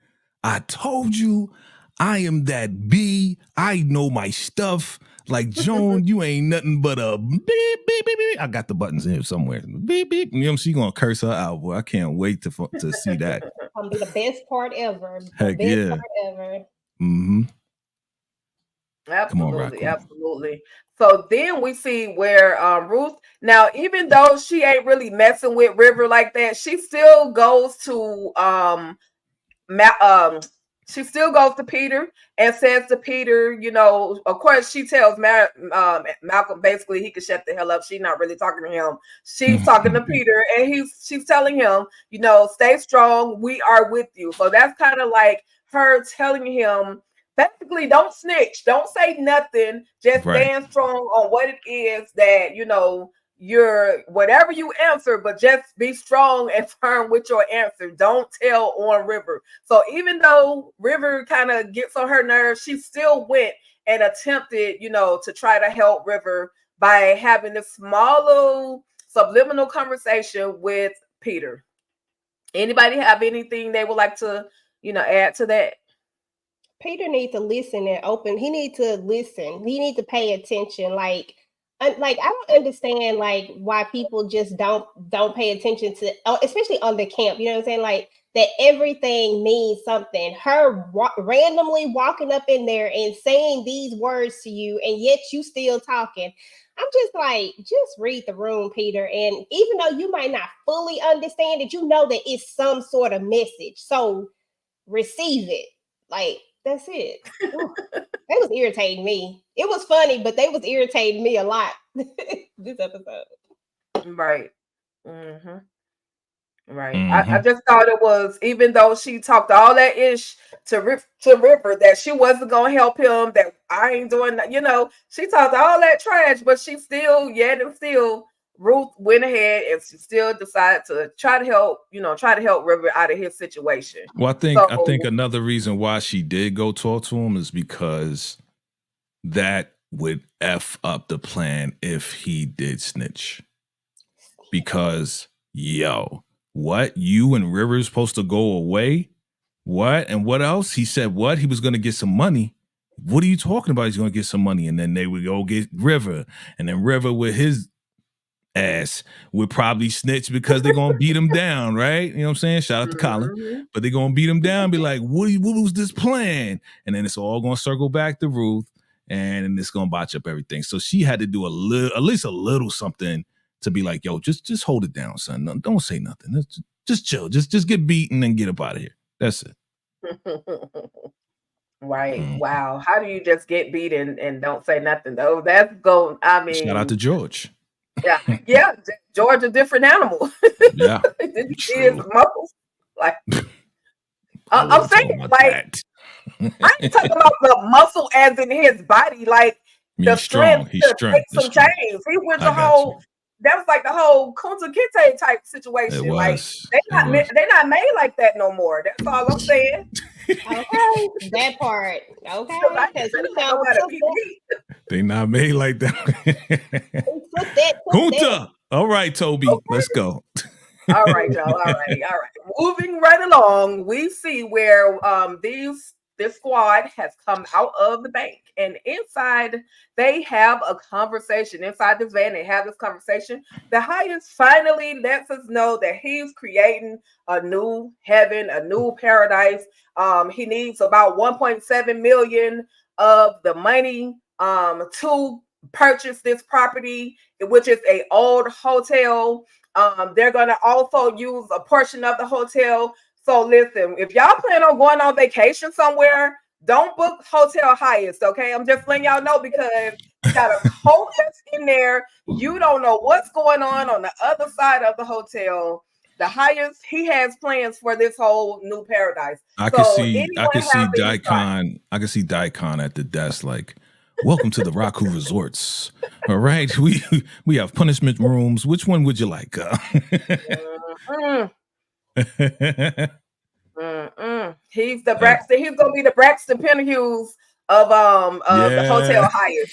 I told you. I am that B. I know my stuff. Like, Joan, you ain't nothing but a beep, beep, beep, beep. I got the buttons in here somewhere. Beep, beep. She gonna curse her out, boy. I can't wait to see that. Gonna be the best part ever. Heck yeah. Part ever. Mm-hmm. Come on, Absolutely, Raccoon. absolutely. So then we see where Ruth, now even though she ain't really messing with River like that, she still goes to she still goes to Peter and says to Peter, you know, of course she tells Malcolm basically he can shut the hell up. She's not really talking to him. She's talking to Peter, and she's telling him, you know, stay strong. We are with you. So that's kind of like her telling him basically, don't snitch, don't say nothing, just stand strong on what it is that, you know, you're whatever you answer, but just be strong and firm with your answer. Don't tell on River. So even though River kind of gets on her nerves, she still went and attempted, you know, to try to help River by having this small little subliminal conversation with Peter. Anybody have anything they would like to, you know, add to that? Peter needs to listen and open. He needs to listen. He needs to pay attention. Like I don't understand like why people just don't pay attention to, especially on the camp. You know what I'm saying? Like that everything means something. Her randomly walking up in there and saying these words to you, and yet you still talking. I'm just like, just read the room, Peter. And even though you might not fully understand it, you know that it's some sort of message. So receive it. Like, that's it. They was irritating me. It was funny, but they was irritating me a lot this episode. Right. Mm-hmm. Right. I just thought it was, even though she talked all that ish to River, that she wasn't gonna help him, that I ain't doing that, you know, she talked all that trash, but she still, yet and still, Ruth went ahead and she still decided to try to help River out of his situation. Well, I think another reason why she did go talk to him is because that would F up the plan if he did snitch. Because, yo, what? You and River's supposed to go away? What? And what else? He said what? He was going to get some money. What are you talking about? He's going to get some money. And then they would go get River. And then River with his ass would probably snitch because they're going to beat him down, right? You know what I'm saying? Shout out to Colin. But they're going to beat him down, be like, what was this plan? And then it's all going to circle back to Ruth, and it's going to botch up everything. So she had to do at least a little something to be like, yo, just hold it down, son. Don't say nothing. Just chill. Just get beaten and get up out of here. That's it. Right. Wow. How do you just get beaten and don't say nothing though? That's going, I mean, shout out to George. Yeah. George, a different animal. Yeah. His muscles. Like I'm saying, like I ain't talking about the muscle as in his body, like the strength to take some change. He went the whole. That was like the whole Kunta Kinte type situation. Like they're not made like that no more. That's all I'm saying. Okay, that part. Okay, they not made like that. Kunta. All right, Toby, let's go. All right, y'all. All right. Moving right along, we see where this squad has come out of the bank, and inside they have a conversation. Inside this van, they have this conversation. The highest finally lets us know that he's creating a new heaven, a new paradise. He needs about 1.7 million of the money to purchase this property, which is an old hotel. They're gonna also use a portion of the hotel. So listen, if y'all plan on going on vacation somewhere, don't book Hotel Highest, okay? I'm just letting y'all know because you got a whole that's in there. You don't know what's going on the other side of the hotel. The Highest, he has plans for this whole new paradise. I can see Daikon at the desk like, welcome to the Raku Resorts. All right, we have punishment rooms. Which one would you like? He's the Braxton. He's gonna be the Braxton Penhughes of the Hotel Hyatt.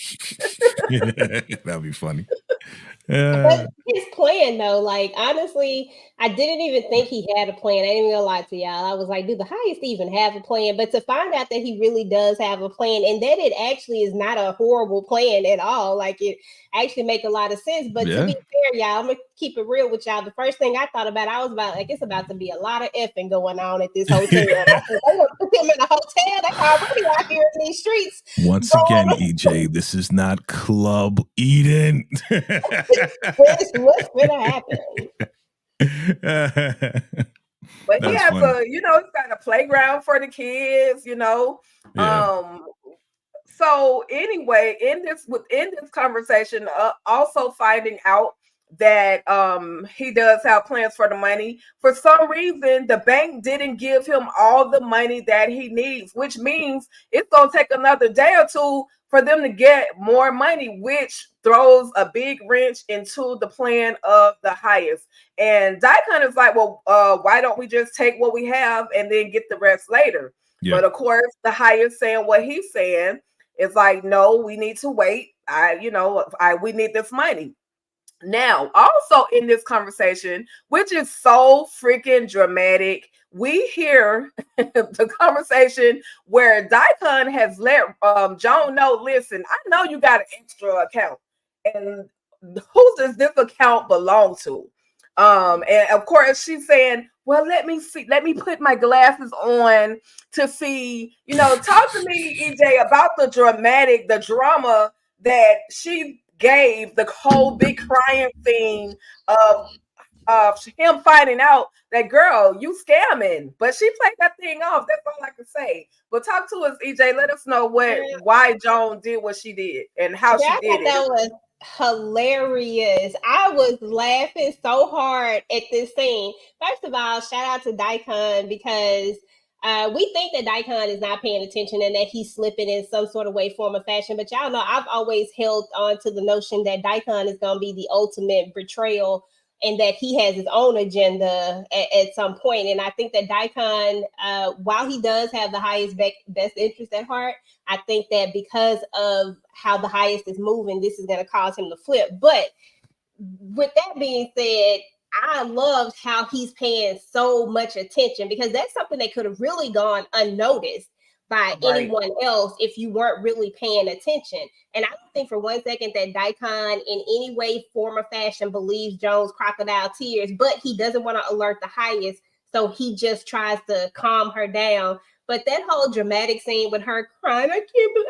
That'd be funny. But his plan though, like honestly, I didn't even think he had a plan. I ain't even gonna lie to y'all. I was like, do the Highest even have a plan? But to find out that he really does have a plan, and that it actually is not a horrible plan at all, like it actually make a lot of sense. But to be fair, y'all, I'm gonna keep it real with y'all. The first thing I thought about, I was about like, it's about to be a lot of effing going on at this hotel. I said, they gonna put him in a hotel. They already out here in these streets. Once again, EJ, this is not Club Eden. What's gonna happen? But That's yeah, funny. so it's got a playground for the kids, Yeah. So anyway, within this conversation, also finding out that he does have plans for the money. For some reason, the bank didn't give him all the money that he needs, which means it's gonna take another day or two for them to get more money, which throws a big wrench into the plan of the highest. And Daikon is like, well, why don't we just take what we have and then get the rest later? Yeah. But of course, the highest saying what he's saying. It's like, no, we need to wait. We need this money. Now, also in this conversation, which is so freaking dramatic, we hear the conversation where Daikon has let Joan know, listen, I know you got an extra account. And who does this account belong to? And of course she's saying, well, let me see, let me put my glasses on to see, talk to me, EJ, about the drama that she gave, the whole big crying thing of him finding out that, girl, you scamming. But she played that thing off. That's all I can say. But talk to us, EJ. Let us know why Joan did what she did and how she did it. That was hilarious. I was laughing so hard at this scene. First of all, shout out to Daikon, because we think that Daikon is not paying attention and that he's slipping in some sort of way, form, or fashion. But y'all know I've always held on to the notion that Daikon is going to be the ultimate betrayal and that he has his own agenda at some point. And I think that Daikon, while he does have the highest best interest at heart, I think that because of how the highest is moving, this is going to cause him to flip. But with that being said, I loved how he's paying so much attention, because that's something that could have really gone unnoticed by anyone else if you weren't really paying attention. And I don't think for one second that Daikon in any way, form, or fashion believes Joan's crocodile tears, but he doesn't want to alert the highest, so he just tries to calm her down. But that whole dramatic scene with her crying, I can't believe.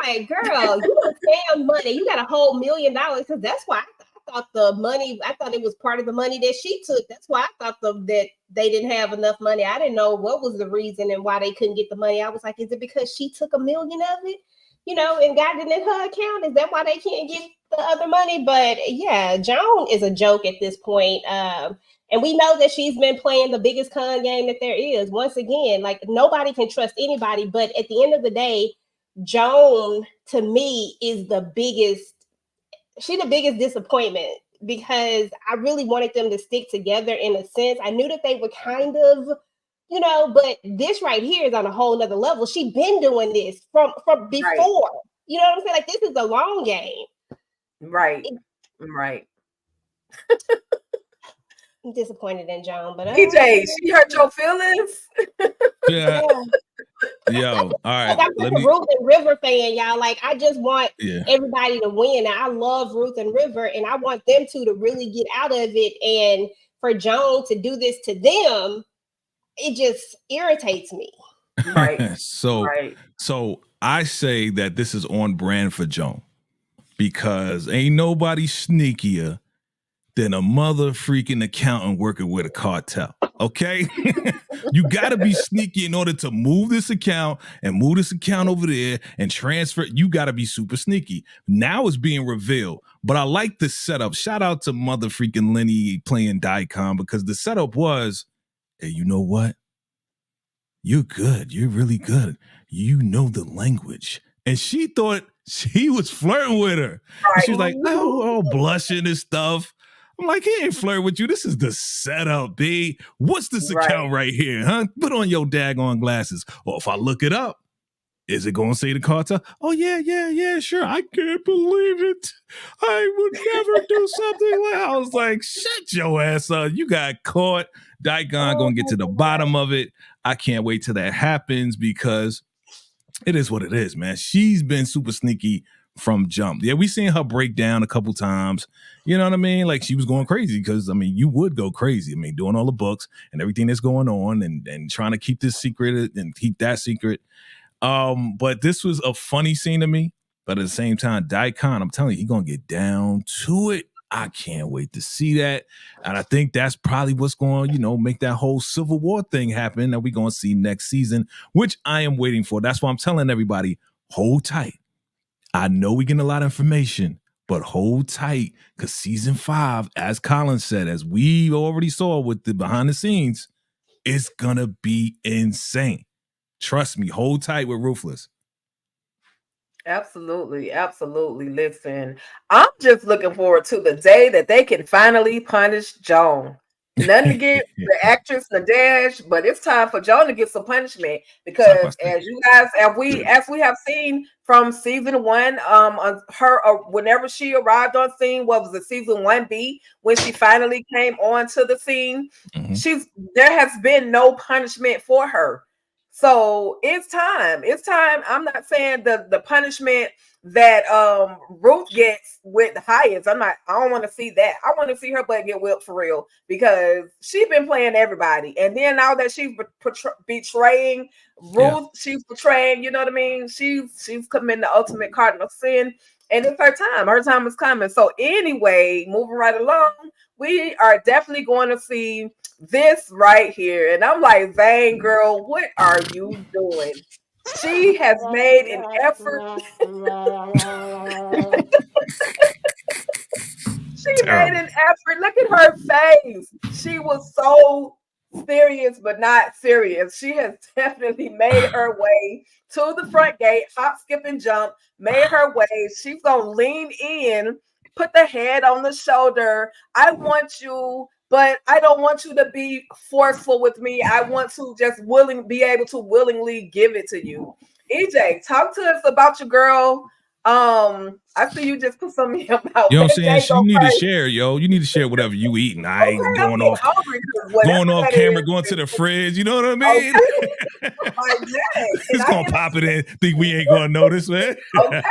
I'm like, girl, you scam money. You got a whole $1 million, because that's why I thought the money. I thought it was part of the money that she took. That's why I thought that they didn't have enough money. I didn't know what was the reason and why they couldn't get the money. I was like, is it because she took $1 million of it, and got it in her account? Is that why they can't get the other money? But yeah, Joan is a joke at this point. And we know that she's been playing the biggest con game that there is. Once again, like, nobody can trust anybody. But at the end of the day, Joan, to me, is the biggest disappointment, because I really wanted them to stick together in a sense. I knew that they were kind of, but this right here is on a whole nother level. She been doing this from before. Right. You know what I'm saying? Like, this is a long game. Right. I'm disappointed in Joan, but EJ, she hurt your feelings? Yeah. Yo, all right. I'm a Ruth and River fan, y'all. Like, I just want everybody to win. And I love Ruth and River, and I want them to really get out of it. And for Joan to do this to them, it just irritates me. Right. So I say that this is on brand for Joan, because ain't nobody sneakier than a mother freaking accountant working with a cartel. Okay? You got to be sneaky in order to move this account and move this account over there and transfer. You got to be super sneaky. Now it's being revealed. But I like the setup. Shout out to mother freaking Lenny playing Daikon, because the setup was, hey, you know what? You're good. You're really good. You know the language. And she thought he was flirting with her. Right. She was like, oh, blushing and stuff. I'm like, he ain't flirting with you. This is the setup, B. What's this account right here, huh? Put on your daggone glasses. Or if I look it up, is it going to say the cartel? Oh, yeah, sure. I can't believe it. I would never do something like that. I was like, shut your ass up. You got caught. Daikon going to get to the bottom of it. I can't wait till that happens, because it is what it is, man. She's been super sneaky from jump. Yeah, we seen her break down a couple times. You know what I mean? Like, she was going crazy, because, I mean, you would go crazy. I mean, doing all the books and everything that's going on and trying to keep this secret and keep that secret. But this was a funny scene to me. But at the same time, Daikon, I'm telling you, he's gonna get down to it. I can't wait to see that. And I think that's probably what's going to, make that whole Civil War thing happen that we're going to see next season, which I am waiting for. That's why I'm telling everybody, hold tight. I know we getting a lot of information, but hold tight, because season 5, as Colin said, as we already saw with the behind the scenes, it's going to be insane. Trust me, hold tight with Ruthless. Absolutely. Listen, I'm just looking forward to the day that they can finally punish Joan. Nothing to get the actress Nadash, but it's time for Joan to get some punishment, because as you guys, as we have seen from season 1, whenever she arrived on scene, what was it, season 1B, when she finally came onto the scene, there has been no punishment for her. So it's time. I'm not saying the punishment that Ruth gets with the Hyatts. I don't want to see that. I want to see her butt get whipped for real, because she's been playing everybody. And then now that she's betraying Ruth, she's betraying, you know what I mean? She's committing the ultimate cardinal sin. And it's her time. Her time is coming. So anyway, moving right along, we are definitely going to see this right here. And I'm like, Zane, girl, what are you doing? She has made an effort. She made an effort. Look at her face. She was so serious, but not serious. She has definitely made her way to the front gate, hop, skip, and jump, made her way. She's going to lean in, put the head on the shoulder. I want you, but I don't want you to be forceful with me. I want to just be able to willingly give it to you. EJ, talk to us about your girl. I see you just put something about. You know what I'm saying? You need to share, yo. You need to share whatever you eating. I ain't going off camera, going to the fridge. You know what I mean? Okay. It's gonna pop it in. Think we ain't gonna notice, man? Okay.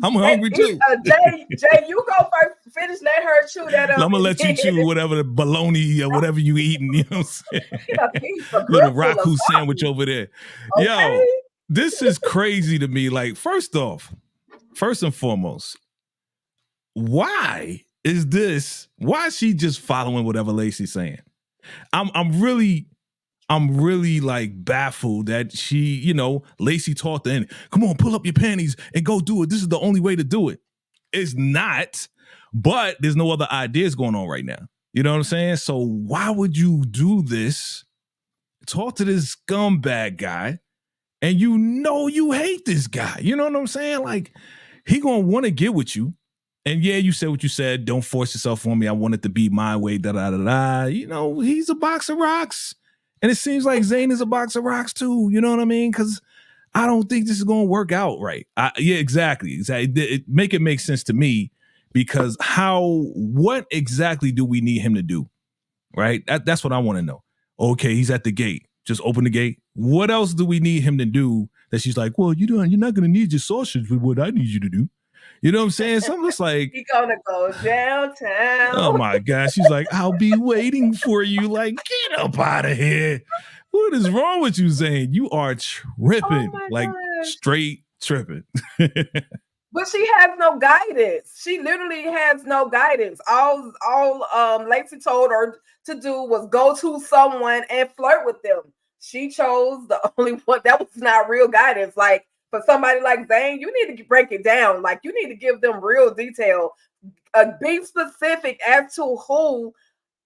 I'm hungry too. Jay, you go first. Finish. Let her chew that up. I'm gonna let you chew whatever the bologna or whatever you eating. You know what I'm saying? Little raku sandwich over there. Okay. Yo, this is crazy to me. Like, first and foremost, why is she just following whatever Lacey's saying? I'm really like baffled that she, Lacey taught the end. Come on, pull up your panties and go do it. This is the only way to do it. It's not, but there's no other ideas going on right now. You know what I'm saying? So why would you do this? Talk to this scumbag guy, and you hate this guy. You know what I'm saying? Like, he gonna want to get with you. And yeah, you said what you said. Don't force yourself on me. I want it to be my way. He's a box of rocks. And it seems like Zane is a box of rocks too. You know what I mean? Because I don't think this is going to work out right. Yeah, exactly. Make it make sense to me, because what exactly do we need him to do? Right? That's what I want to know. Okay, he's at the gate. Just open the gate. What else do we need him to do that she's like, well, you're not going to need your sausage with what I need you to do. You know what I'm saying? So I'm just like, he's gonna go downtown. Oh my gosh. She's like, I'll be waiting for you. Like, get up out of here. What is wrong with you, Zane? You are tripping. Straight tripping. But she has no guidance. She literally has no guidance. All Lacey told her to do was go to someone and flirt with them. She chose the only one. That was not real guidance. Like, for somebody like Zane, you need to break it down. Like, you need to give them real detail. Be specific as to who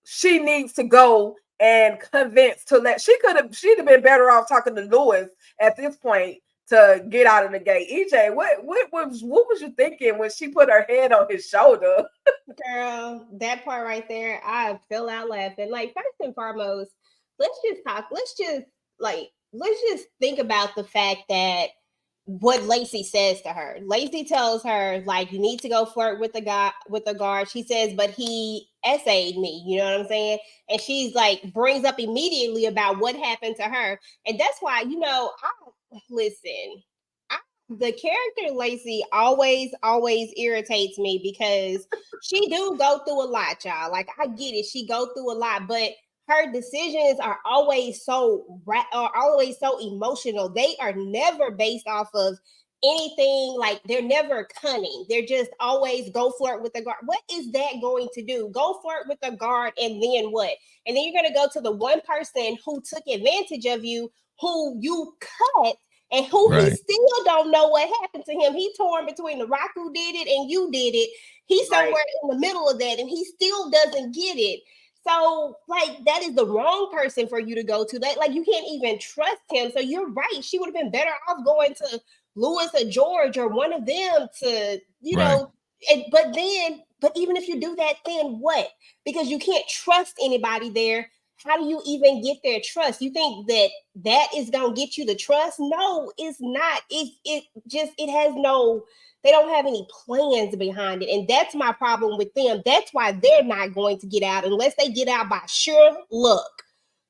she needs to go and convince to let. She'd have been better off talking to Lewis at this point to get out of the gate. EJ, what was you thinking when she put her head on his shoulder? Girl, that part right there, I fell out laughing. Like, first and foremost, let's just think about the fact that what Lacey says to her. Lacey tells her, like, you need to go flirt with the guard. She says, but he essayed me. You know what I'm saying? And she's like, brings up immediately about what happened to her. And that's why, the character Lacey always irritates me, because she do go through a lot, y'all. Like, I get it. She go through a lot, but her decisions are always so emotional. They are never based off of anything, like they're never cunning. They're just always go flirt with the guard. What is that going to do? Go flirt with the guard and then what? And then you're going to go to the one person who took advantage of you, who you cut, and who he still don't know what happened to him. He torn between the rock who did it and you did it. He's somewhere in the middle of that and he still doesn't get it. So, like, that is the wrong person for you to go to. That, like, you can't even trust him. So you're right. She would have been better off going to Louis or George or one of them to, you know, but even if you do that, then what? Because you can't trust anybody there. How do you even get their trust? You think that is going to get you the trust? No, it's not. It has no, they don't have any plans behind it. And that's my problem with them. That's why they're not going to get out unless they get out by sheer luck.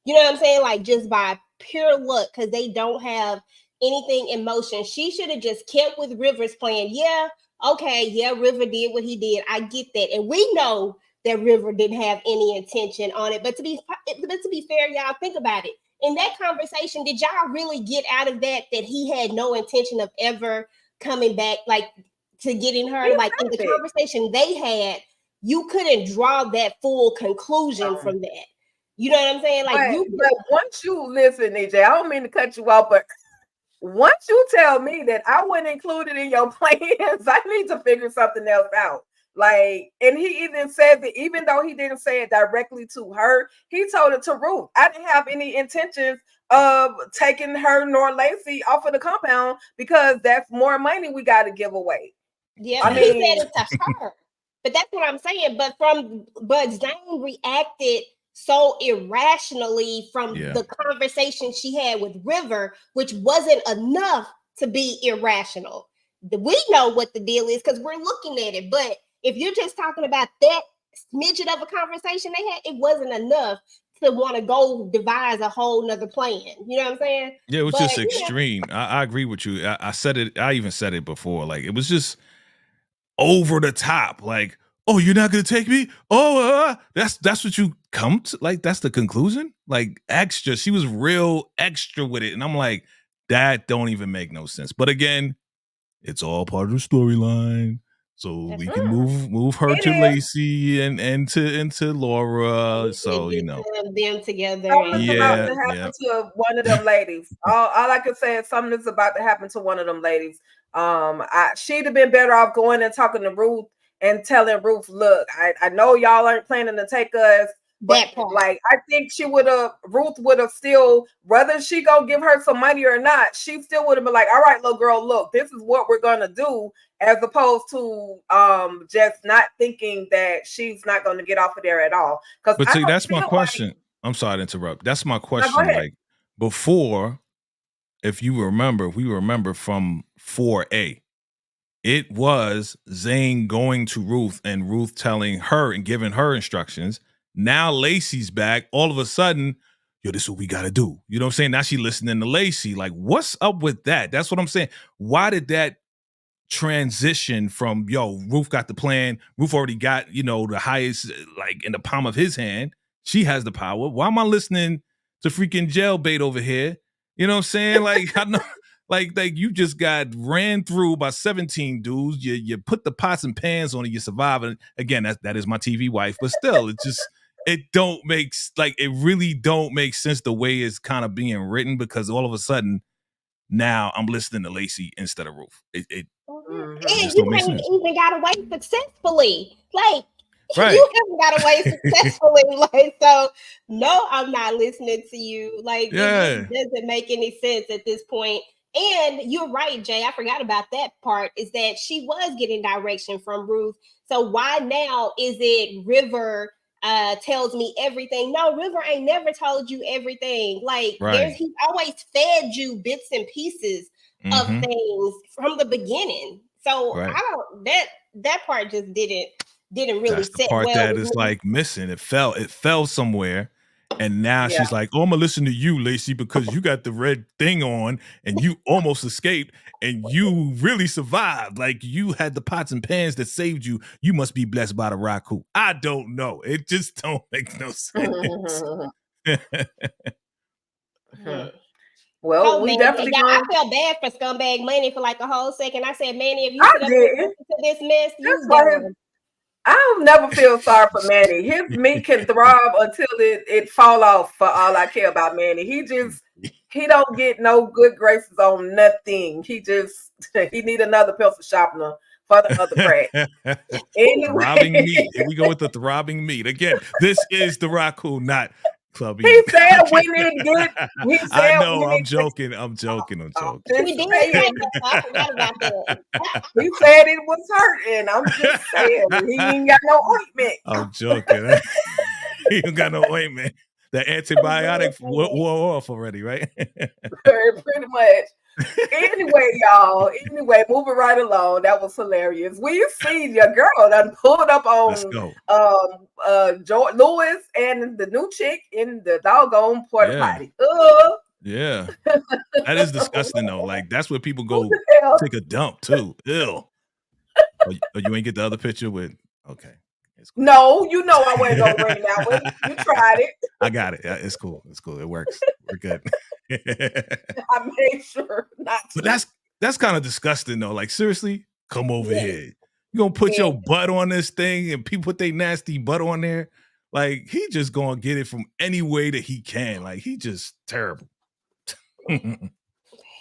You know what I'm saying? Like just by pure luck, because they don't have anything in motion. She should have just kept with River's plan. Yeah, okay, yeah, River did what he did. I get that. And we know that River didn't have any intention on it. But to be fair, y'all, think about it. In that conversation, did y'all really get out of that he had no intention of ever coming back, like to getting her? Like in the conversation they had, you couldn't draw that full conclusion from that. You know what I'm saying? Like but once you listen, AJ, I don't mean to cut you off, but once you tell me that I wasn't included in your plans, I need to figure something else out. Like, and he even said that even though he didn't say it directly to her, he told it to Ruth. I didn't have any intentions of taking her nor Lacey off of the compound because that's more money we got to give away. Yeah, I mean, he said it to her, but that's what I'm saying. But Zane reacted so irrationally from the conversation she had with River, which wasn't enough to be irrational. We know what the deal is because we're looking at it, but if you're just talking about that smidget of a conversation they had, it wasn't enough to want to go devise a whole nother plan. You know what I'm saying? Yeah, it was just extreme. I agree with you. I said it. I even said it before. Like, it was just over the top. Like, oh, you're not going to take me? Oh, that's what you come to? Like, that's the conclusion? Like, extra. She was real extra with it. And I'm like, that don't even make no sense. But again, it's all part of the storyline. So we can move her to Lacey and into Laura. So, you know. Them together. Something's about to happen to one of them ladies. All I can say is something's about to happen to one of them ladies. She'd have been better off going and talking to Ruth and telling Ruth, look, I know y'all aren't planning to take us. But like, I think Ruth would have still, whether she gonna give her some money or not, she still would have been like, all right, little girl, look, this is what we're gonna do, as opposed to just not thinking that she's not gonna get off of there at all. But see, that's my question. I'm sorry to interrupt. That's my question. No, like before, if we remember from 4A, it was Zane going to Ruth and Ruth telling her and giving her instructions. Now Lacey's back. All of a sudden, yo, this is what we got to do. You know what I'm saying? Now she listening to Lacey. Like, what's up with that? That's what I'm saying. Why did that transition from, yo, Ruth got the plan. Ruth already got, you know, the highest, like, in the palm of his hand. She has the power. Why am I listening to freaking jailbait over here? You know what I'm saying? Like, I know, like you just got ran through by 17 dudes. You put the pots and pans on it. You survive. And again, that is my TV wife. But still, it really don't make sense the way it's kind of being written, because all of a sudden now I'm listening to Lacey instead of Ruth. And you haven't even got away successfully. Like, you haven't got away successfully. Like, so no, I'm not listening to you. Like, it doesn't make any sense at this point. And you're right, Jay. I forgot about that part, is that she was getting direction from Ruth. So why now is it River tells me everything? No, River ain't never told you everything. Like, he always fed you bits and pieces of things from the beginning. So I don't, that part just didn't really That's the part that is like missing. It fell somewhere. And now she's like, oh, I'm gonna listen to you, Lacey, because you got the red thing on and you almost escaped and you really survived. Like, you had the pots and pans that saved you. You must be blessed by the Raku. I don't know. It just don't make no sense. Well, we definitely I felt bad for scumbag Manny for like a whole second. I said, Manny, if you I sit up and did. listen to this mess, you done. I'll never feel sorry for Manny. His meat can throb until it fall off for all I care about Manny. He don't get no good graces on nothing. He need another pencil sharpener for the other crack. Anyway. Throbbing meat. Here we go with the throbbing meat. Again, this is the Raku, not Club He said we need good. He said I know, I'm joking. I'm joking. We did say that. I forgot about that. He said it was hurting. I'm just saying. He ain't got no ointment. I'm joking. He ain't got no ointment. The antibiotic wore off already, right? Pretty much. Anyway, y'all. Anyway, moving right along. That was hilarious. We see your girl done pulled up on George Lewis and the new chick in the doggone porta potty. Yeah. That is disgusting though. Like that's where people go take a dump too. Ew. Oh, you ain't get the other picture with okay. Cool. No, you know I wasn't gonna bring that one. You tried it. I got it. It's cool. It's cool. It works. We're good. I made sure not to. But that's kind of disgusting though. Like seriously, come over here. You gonna put your butt on this thing and people put their nasty butt on there. Like he just gonna get it from any way that he can. Like he just terrible.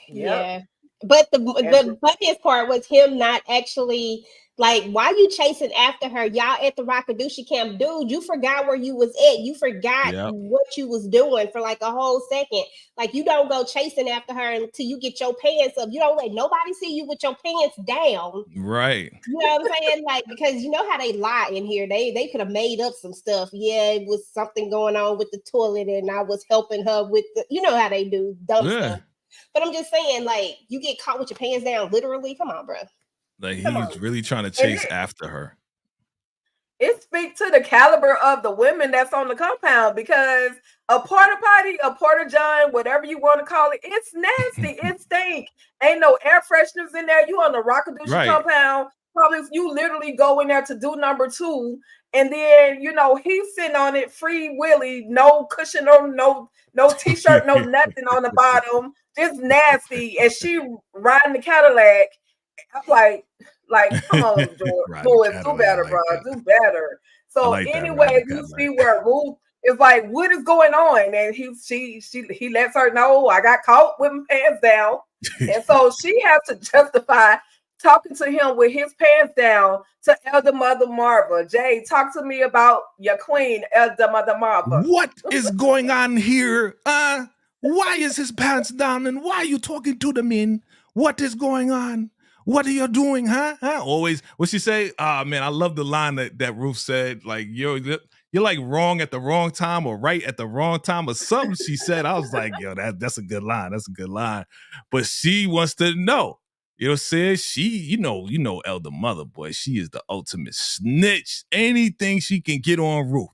Yeah. But the funniest part was him not actually like, why you chasing after her? Y'all at the Rockadoochie camp, dude, you forgot where you was at. You forgot what you was doing for like a whole second. Like you don't go chasing after her until you get your pants up. You don't let nobody see you with your pants down. Right. You know what I'm saying? Like, because you know how they lie in here. They could have made up some stuff. Yeah, it was something going on with the toilet and I was helping her with the, you know how they do dumb stuff. But I'm just saying, like, you get caught with your pants down, literally. Come on, bro. Like he's really trying to chase after her. It speaks to the caliber of the women that's on the compound because a porta potty, a porta john, whatever you want to call it, it's nasty. It stink. Ain't no air fresheners in there. You on the Rockadoochie compound. Probably you literally go in there to do number 2. And then, you know, he's sitting on it free willy, no cushion or no t-shirt, no nothing on the bottom. Just nasty. And she riding the Cadillac. I'm like, come on, George. Lewis, do better, bro. Do better. So anyway, you see where Ruth is like, what is going on? And he lets her know I got caught with my pants down. And so she has to justify talking to him with his pants down to Elder Mother Marva. Jay, talk to me about your queen, Elder Mother Marva. What is going on here? Why is his pants down and why are you talking to the men? What is going on? What are you doing, huh? Always, what she say? Man, I love the line that Ruth said, like, you're like wrong at the wrong time or right at the wrong time or something she said. I was like, yo, that's a good line. That's a good line. But she wants to know. You know what I'm saying? She, you know, Elder Mother, boy, she is the ultimate snitch. Anything she can get on Ruth.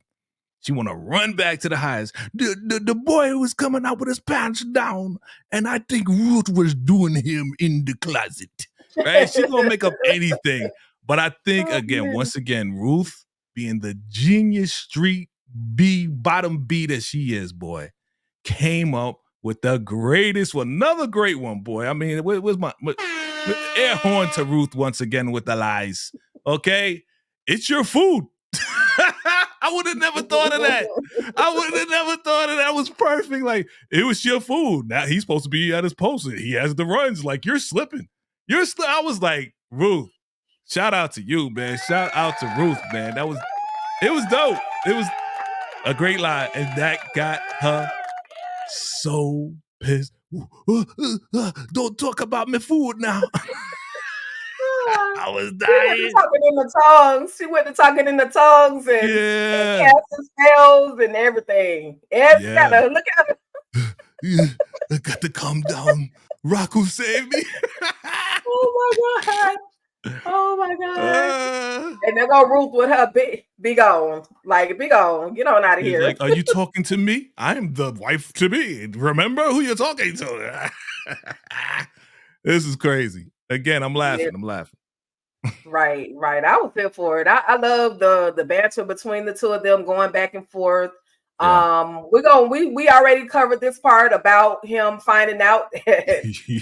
She want to run back to the highest. The boy was coming out with his pants down, and I think Ruth was doing him in the closet. Right? She's going to make up anything. But I think, once again, Ruth, being the genius street bottom B that she is, boy, came up with the greatest one. Another great one, boy. I mean, where's my air horn to Ruth once again with the lies. Okay? It's your food. I would have never thought of that. That was perfect. Like, it was your food. Now he's supposed to be at his post. He has the runs. Like, you're slipping. I was like, Ruth, shout out to you, man. Shout out to Ruth, man. It was dope. It was a great line. And that got her so pissed. Don't talk about my food now. I was dying. She went to talking in the tongues and casting spells and everything. Look at her. I got to calm down. Raku saved me. Oh my god. And there go Ruth with her big on. Like, big on. Get on out of here. Like, are you talking to me? I am the wife to be. Remember who you're talking to. This is crazy. Again, I'm laughing. Right. I was here for it. I love the banter between the two of them going back and forth. Yeah. We already covered this part about him finding out that she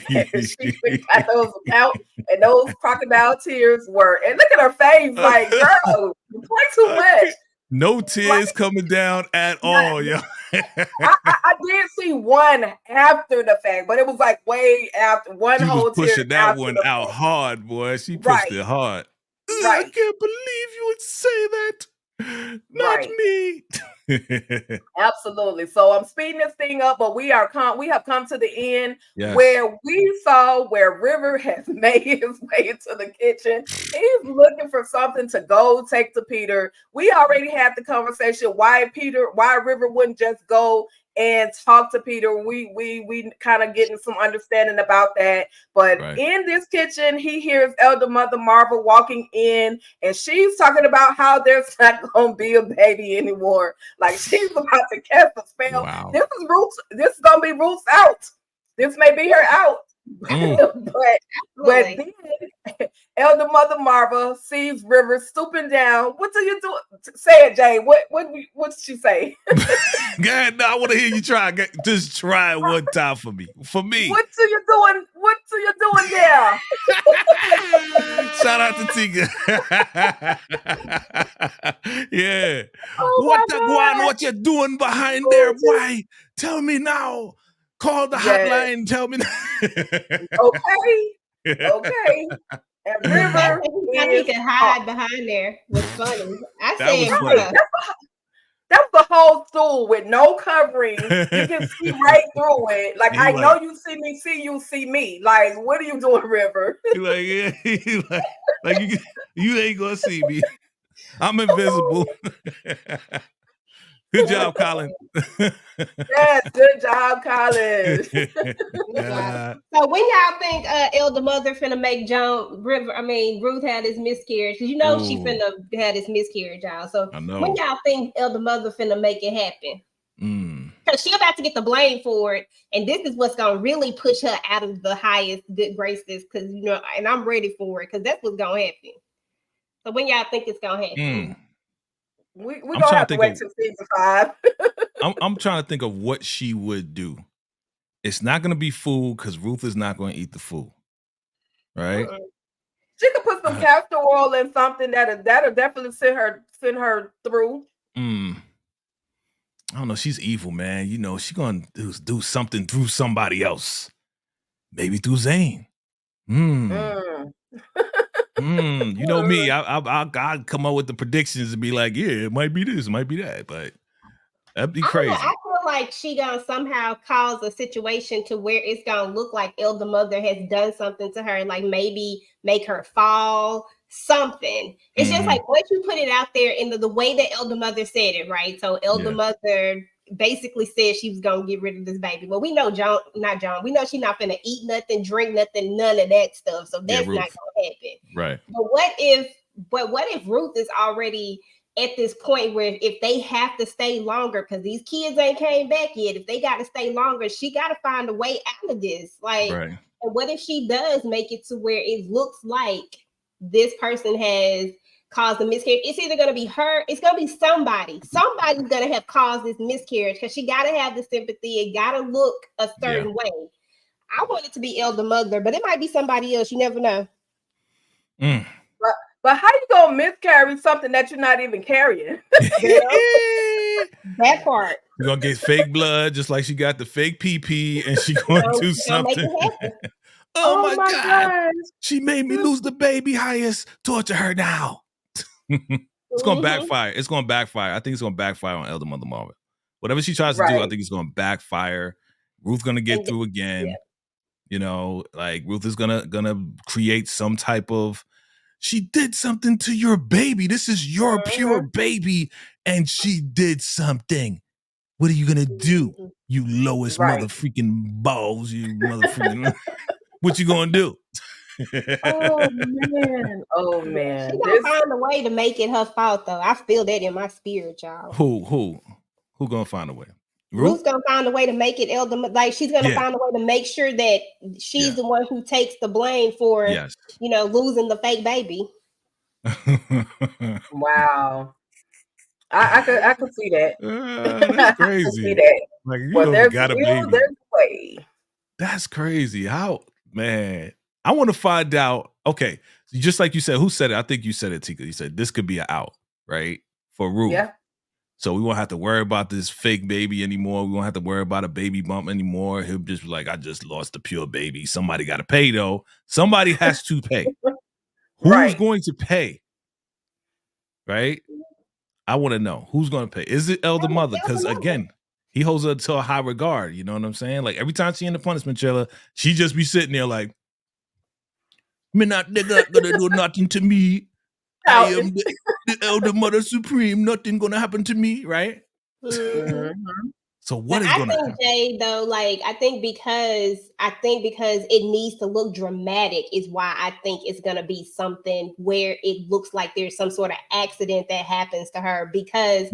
got those accounts and those crocodile tears were. And look at her face, like, girl, you play too much. No tears coming down at all, yo. I did see one after the fact, but it was like way after one She whole was pushing tear that after one the out fact. hard, boy. She pushed it hard. Right. I can't believe you would say that. Not me. Absolutely. So I'm speeding this thing up, but we have come to the end Yes. where we saw where River has made his way into the kitchen. He's looking for something to go take to Peter. We already had the conversation why River wouldn't just go and talk to Peter. We kind of getting some understanding about that. But in this kitchen, he hears Elder Mother Marvel walking in, and she's talking about how there's not gonna be a baby anymore. Like she's about to cast a spell. Wow. This is Ruth. This is gonna be Ruth's out. This may be her out. but then Elder Mother Marva sees River stooping down. What do you do? Say it, Jay. What did she say? God, no, I want to hear you try. Just try it one time for me. For me. What are you doing? What are you doing there? Shout out to Tika. Yeah. What you doing behind there, boy? Tell me now. Call the hotline. Tell me now. Okay. And River, he could hide behind there was funny. I that said, was funny. That's the whole stool with no covering. You can see right through it. Like, I know you see me, see me. Like, what are you doing, River? Like, yeah, like you ain't gonna see me. I'm invisible. Good job, Colin. Yes, good job, Colin. So when y'all think Elder Mother finna make Ruth had this miscarriage? Because you know she finna had this miscarriage, y'all. So when y'all think Elder Mother finna make it happen? Because she about to get the blame for it, and this is what's gonna really push her out of the highest good graces. Because and I'm ready for it because that's what's gonna happen. So when y'all think it's gonna happen? We're gonna have to wait till season 5. I'm trying to think of what she would do. It's not gonna be food because Ruth is not gonna eat the food. Right? She could put some castor oil in something that'll definitely send her through. I don't know. She's evil, man. She's gonna do something through somebody else. Maybe through Zane. You know me. I'd come up with the predictions and be like, yeah, it might be this, it might be that, but that'd be crazy. I feel like she gonna somehow cause a situation to where it's gonna look like Elder Mother has done something to her, like maybe make her fall, something. It's just like once you put it out there in the way that Elder Mother said it, right? So Elder Mother basically said she was gonna get rid of this baby. Well, we know we know she's not gonna eat nothing, drink nothing, none of that stuff. So that's not gonna happen. Right. But what if Ruth is already at this point where if they have to stay longer because these kids ain't came back yet, if they got to stay longer, she got to find a way out of this. And what if she does make it to where it looks like this person has caused a miscarriage? It's either going to be her, it's going to be somebody. Somebody's going to have caused this miscarriage because she got to have the sympathy. It got to look a certain way. I want it to be Elder Mother, but it might be somebody else. You never know. But how you gonna miscarry something that you're not even carrying? That part. You're gonna get fake blood, just like she got the fake PP, and she gonna do something. Oh my God! She made me lose the baby. Highest torture her now. It's gonna backfire. It's gonna backfire. I think it's gonna backfire on Elder Mother Marvel. Whatever she tries to do, I think it's gonna backfire. Ruth's gonna get through again. Like Ruth is gonna create some type of. She did something to your baby. This is your pure baby, and she did something. What are you gonna do, you lowest mother freaking balls? You mother freaking. What you gonna do? Oh man! She gonna find a way to make it her fault, though. I feel that in my spirit, y'all. Who gonna find a way? Ruth's gonna find a way to make it Elder. Like she's gonna find a way to make sure that she's the one who takes the blame for losing the fake baby. Wow. I could see that. That's I could see crazy. that. Like you Well, there's got a will, baby. there's a way. That's crazy. How, man? I want to find out. Okay, just like you said, who said it? I think you said it, Tika. You said this could be an out, right? For Ruth. Yeah. So we won't have to worry about this fake baby anymore. We won't have to worry about a baby bump anymore. He'll just be like, I just lost a pure baby. Somebody got to pay, though. Somebody has to pay. Who's going to pay? Right? I want to know who's going to pay. Is it Elder Mother? Because again, he holds her to a high regard. You know what I'm saying? Like every time she in the punishment trailer, she just be sitting there like, "Me not nigga gonna do nothing to me. I am the Elder Mother Supreme. Nothing gonna happen to me." Right? So what is going to happen? Jay, though, like I think because it needs to look dramatic is why I think it's gonna be something where it looks like there's some sort of accident that happens to her. Because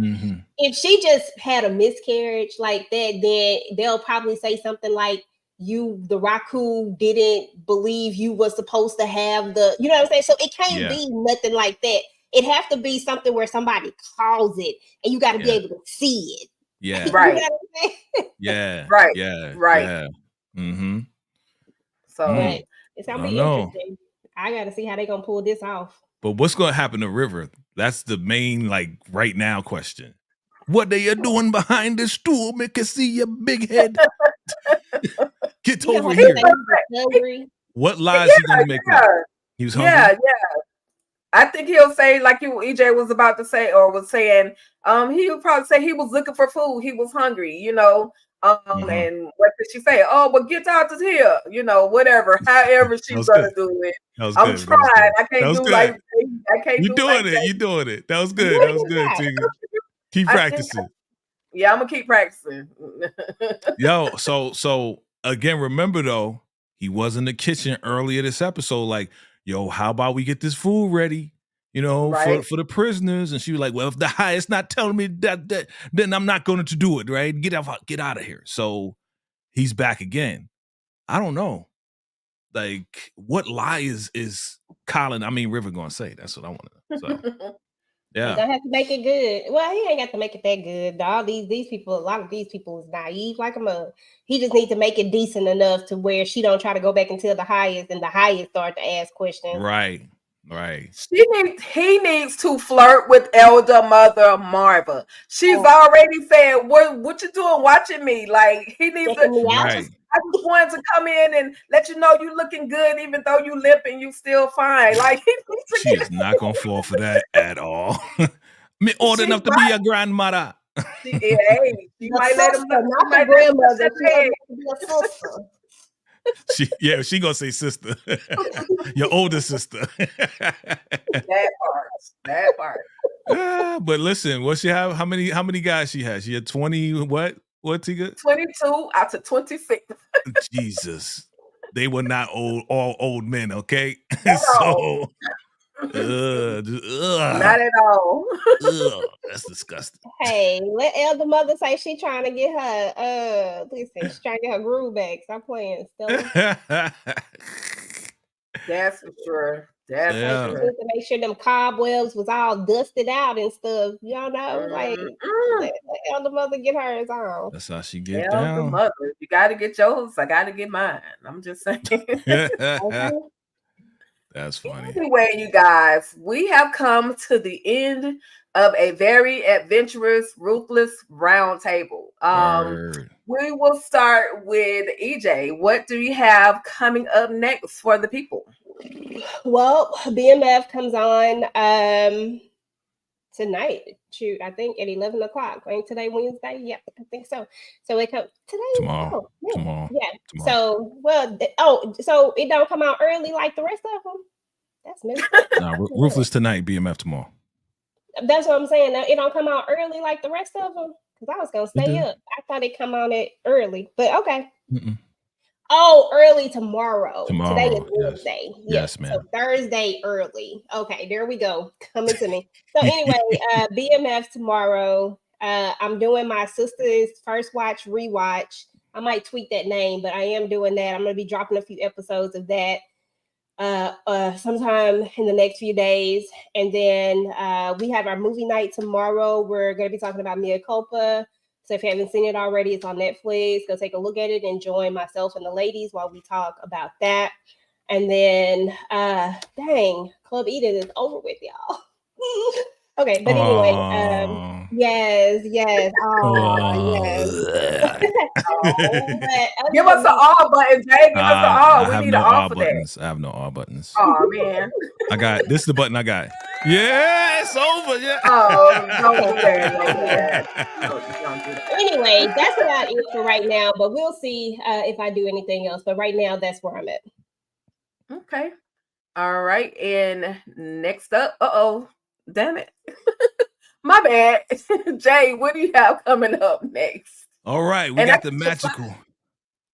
if she just had a miscarriage like that, then they'll probably say something like, the Raku didn't believe you were supposed to have the, you know what I'm saying? So it can't be nothing like that. It has to be something where somebody calls it and you got to be able to see it. Yeah. Right. You know what I'm saying? Yeah. Right. Yeah. Right. Yeah. Mm-hmm. So it's gonna be interesting. I gotta see how they're gonna pull this off. But what's gonna happen to River? That's the main, like, right now question. What they are doing behind the stool, make us see your big head. Get over here. What lies he gonna make up? He was hungry. Yeah. I think he'll say, like EJ was about to say, or was saying, he would probably say he was looking for food, he was hungry, you know. And what did she say? Oh, but get out of here, you know, whatever, however she's gonna do it. I'm trying. I can't do like I can't. You're doing it. You're doing it. That was good. That was good, Tigger. Keep practicing. Yeah, I'm gonna keep practicing. Yo, so again, remember though, he was in the kitchen earlier this episode, like, yo, how about we get this food ready, you know, for the prisoners? And she was like, well, if the highest not telling me that, then I'm not going to do it, right? Get out of here. So he's back again. I don't know. Like, what lie is Colin, River gonna say? That's what I want to know. So yeah. He's gonna have to make it good. Well, he ain't got to make it that good. All these people, a lot of these people is naive like a mug. He just needs to make it decent enough to where she don't try to go back and tell the highest, and the highest start to ask questions. Right. He needs to flirt with Elder Mother Marva. She's already said, "What you doing watching me?" Like he needs to. I just wanted to come in and let you know you looking good, even though you limping, you still fine. Like she is not gonna fall for that at all. Me old enough to be a grandmother. She might let him look. Not the grandmother. She be a sister. She gonna say sister. Your older sister. That part. But listen, what she have? How many guys she has? She had 20. What Tika? 22 out of 26. Jesus, they were not all old men. Okay, so not at all. That's disgusting. Hey, let Elder Mother say she trying to get her she's trying to get her groove back. Stop playing, Stella. That's for sure. That's for sure. To make sure them cobwebs was all dusted out and stuff. Y'all know, like let Elder Mother get hers on. That's how she get down. Mother, you got to get yours. I got to get mine. I'm just saying. That's funny. Anyway, you guys, we have come to the end of a very adventurous, ruthless roundtable. We will start with EJ. What do you have coming up next for the people? Well, BMF comes on tonight. Shoot, I think at 11 o'clock. Ain't today Wednesday? Yep, I think so. So it comes today. Tomorrow. Tomorrow. Yeah. Tomorrow. So so it don't come out early like the rest of them. That's missed. Nah, Ruthless tonight, BMF tomorrow. That's what I'm saying. It don't come out early like the rest of them. Because I was gonna stay up. I thought it come on it early, but okay. Oh, early tomorrow. Today is Wednesday. Yes, ma'am. So Thursday early. Okay, there we go. Coming to me. So anyway, BMF tomorrow. I'm doing my sister's first watch rewatch. I might tweak that name, but I am doing that. I'm gonna be dropping a few episodes of that. sometime in the next few days. And then we have our movie night tomorrow. We're going to be talking about Mea Culpa. So if you haven't seen it already, it's on Netflix. Go take a look at it and join myself and the ladies while we talk about that. And then, dang, Club Eden is over with, y'all. Okay, but anyway, yes. Give us an all button, Jay. Give us an all. We need an all for buttons. I have no all buttons. Oh man. I got this is the button I got. Yeah, it's over. Yeah. Don't do that. Anyway, that's about it for right now, but we'll see if I do anything else. But right now, that's where I'm at. Okay. All right. And next up, damn it. My bad. Jay, what do you have coming up next? All right. We got the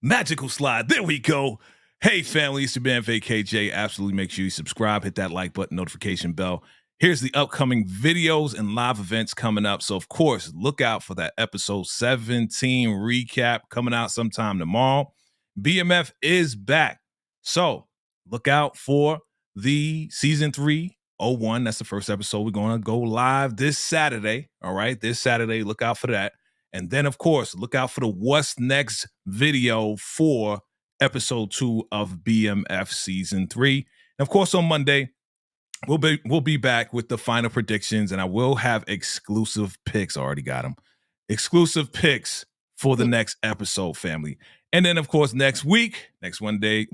magical slide. There we go. Hey, family. It's your man, VKJ. Absolutely make sure you subscribe, hit that like button, notification bell. Here's the upcoming videos and live events coming up. So, of course, look out for that episode 17 recap coming out sometime tomorrow. BMF is back. So, look out for the season 301. That's the first episode. We're going to go live this Saturday. All right. This Saturday. Look out for that. And then, of course, look out for the What's Next video for episode 2 of BMF season 3. And, of course, on Monday, we'll be back with the final predictions. And I will have exclusive picks. I already got them. Exclusive picks for the next episode, family. And then, of course, next Wednesday,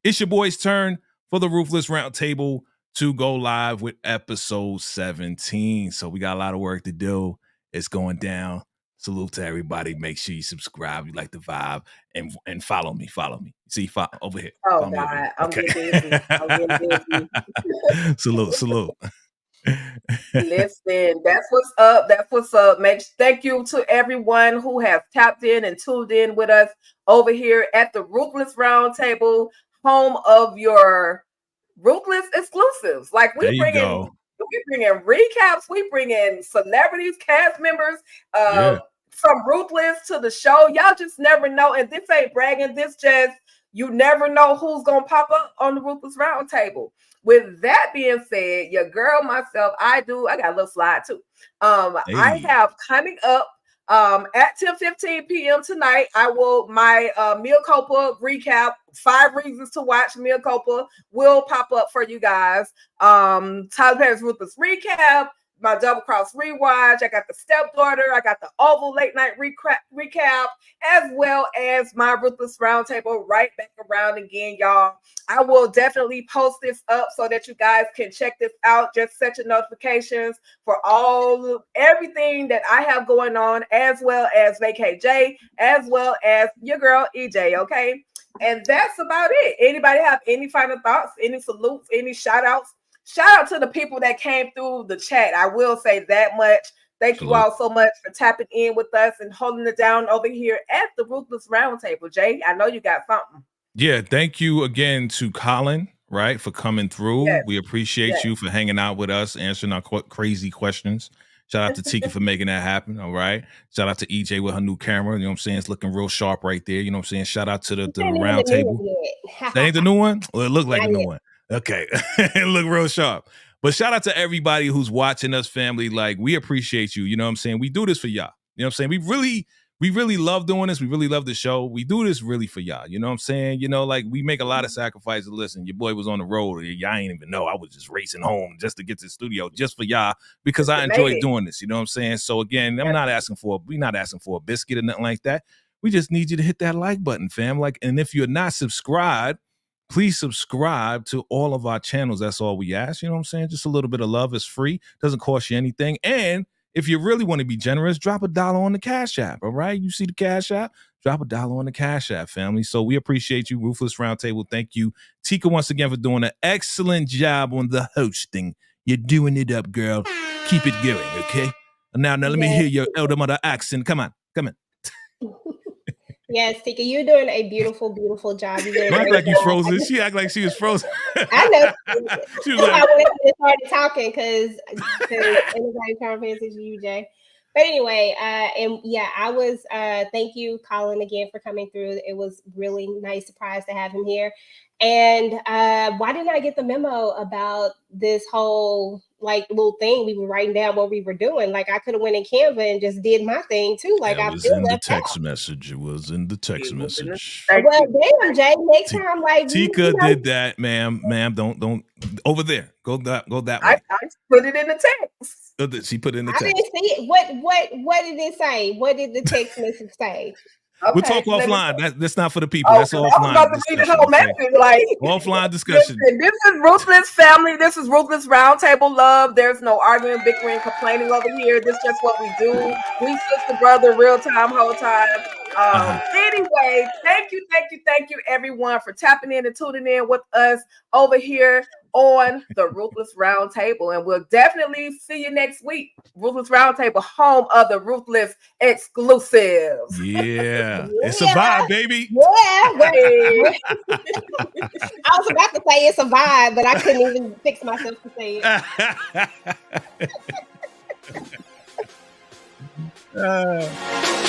it's your boy's turn for the Ruthless RoudTanle to go live with episode 17. So we got a lot of work to do. It's going down. Salute to everybody. Make sure you subscribe. You like the vibe and follow me. See, over here. Oh, God. I'm getting busy. Salute. Listen, that's what's up. Thank you to everyone who has tapped in and tuned in with us over here at the Ruthless RoudTanle, home of your Ruthless exclusives. Like we bring in recaps, we bring in celebrities, cast members, from Ruthless to the show. Y'all just never know. And this ain't bragging. This just, you never know who's gonna pop up on the Ruthless RoudTanle. With that being said, your girl, myself, I got a little slide too. I have coming up at 10:15 p.m. tonight, my Mea Culpa recap, 5 reasons to watch Mea Culpa will pop up for you guys. Tyler Perry's Ruthless recap, my double cross rewatch. I got the stepdaughter. I got the Oval late night recap, as well as my Ruthless RoudTanle right back around again, y'all. I will definitely post this up so that you guys can check this out. Just set your notifications for everything that I have going on, as well as VKJ, as well as your girl EJ. Okay, and that's about it. Anybody have any final thoughts? Any salutes? Any shout outs? Shout out to the people that came through the chat. I will say that much. Thank you all so much for tapping in with us and holding it down over here at the Ruthless RoudTanle. Jay, I know you got something. Yeah, thank you again to Colin, right, for coming through. Yes. We appreciate you for hanging out with us, answering our crazy questions. Shout out to Tika for making that happen, all right? Shout out to EJ with her new camera. You know what I'm saying? It's looking real sharp right there. You know what I'm saying? Shout out to the RoudTanle. That ain't the new one? Well, it looked like a new one. Okay. It looked real sharp. But shout out to everybody who's watching us, family. Like, we appreciate you. You know what I'm saying? We do this for y'all. You know what I'm saying? We really love doing this. We really love the show. We do this really for y'all. You know what I'm saying? You know, like, we make a lot of sacrifices. Listen, your boy was on the road. Y'all ain't even know. I was just racing home just to get to the studio just for y'all because I enjoy doing this. You know what I'm saying? So, again, we're not asking for a biscuit or nothing like that. We just need you to hit that like button, fam. Like, and if you're not subscribed, please subscribe to all of our channels. That's all we ask. You know what I'm saying? Just a little bit of love is free. Doesn't cost you anything. And if you really want to be generous, drop $1 on the Cash App. All right? You see the Cash App? Drop $1 on the Cash App, family. So we appreciate you, Ruthless RoudTanle. Thank you, Tika, once again for doing an excellent job on the hosting. You're doing it up, girl. Keep it going, okay? Now let me hear your elder mother accent. Come on. Yes, Tika, you're doing a beautiful, beautiful job. You act like you frozen. She act like she was frozen. I know. She was like, I went and started talking because anybody trying to pay attention to you, Jay. But anyway, and yeah, I was thank you, Colin, again for coming through. It was really nice surprise to have him here. And why didn't I get the memo about this whole like little thing we were writing down what we were doing? Like I could have went in Canva and just did my thing too. Like I was feel in the left text out. message. It was in the text message. Well, damn, Jay. Next time, like Tika did that, ma'am. Don't over there. Go that way. I put it in the text. She put it in the I text. didn't see it. What did it say? What did the text message say? Okay, we'll talk offline. That's not for the people. Oh, That's I offline. was about to read the whole message. Like offline discussion. Listen, this is Ruthless family. This is Ruthless Roundtable love. There's no arguing, bickering, complaining over here. This is just what we do. We sister brother, real time, whole time. Anyway, thank you, everyone, for tapping in and tuning in with us over here on the Ruthless Roundtable, and we'll definitely see you next week. Ruthless Roundtable, home of the Ruthless exclusives. Yeah, it's a vibe, baby. Yeah, I was about to say it's a vibe, but I couldn't even fix myself to say it.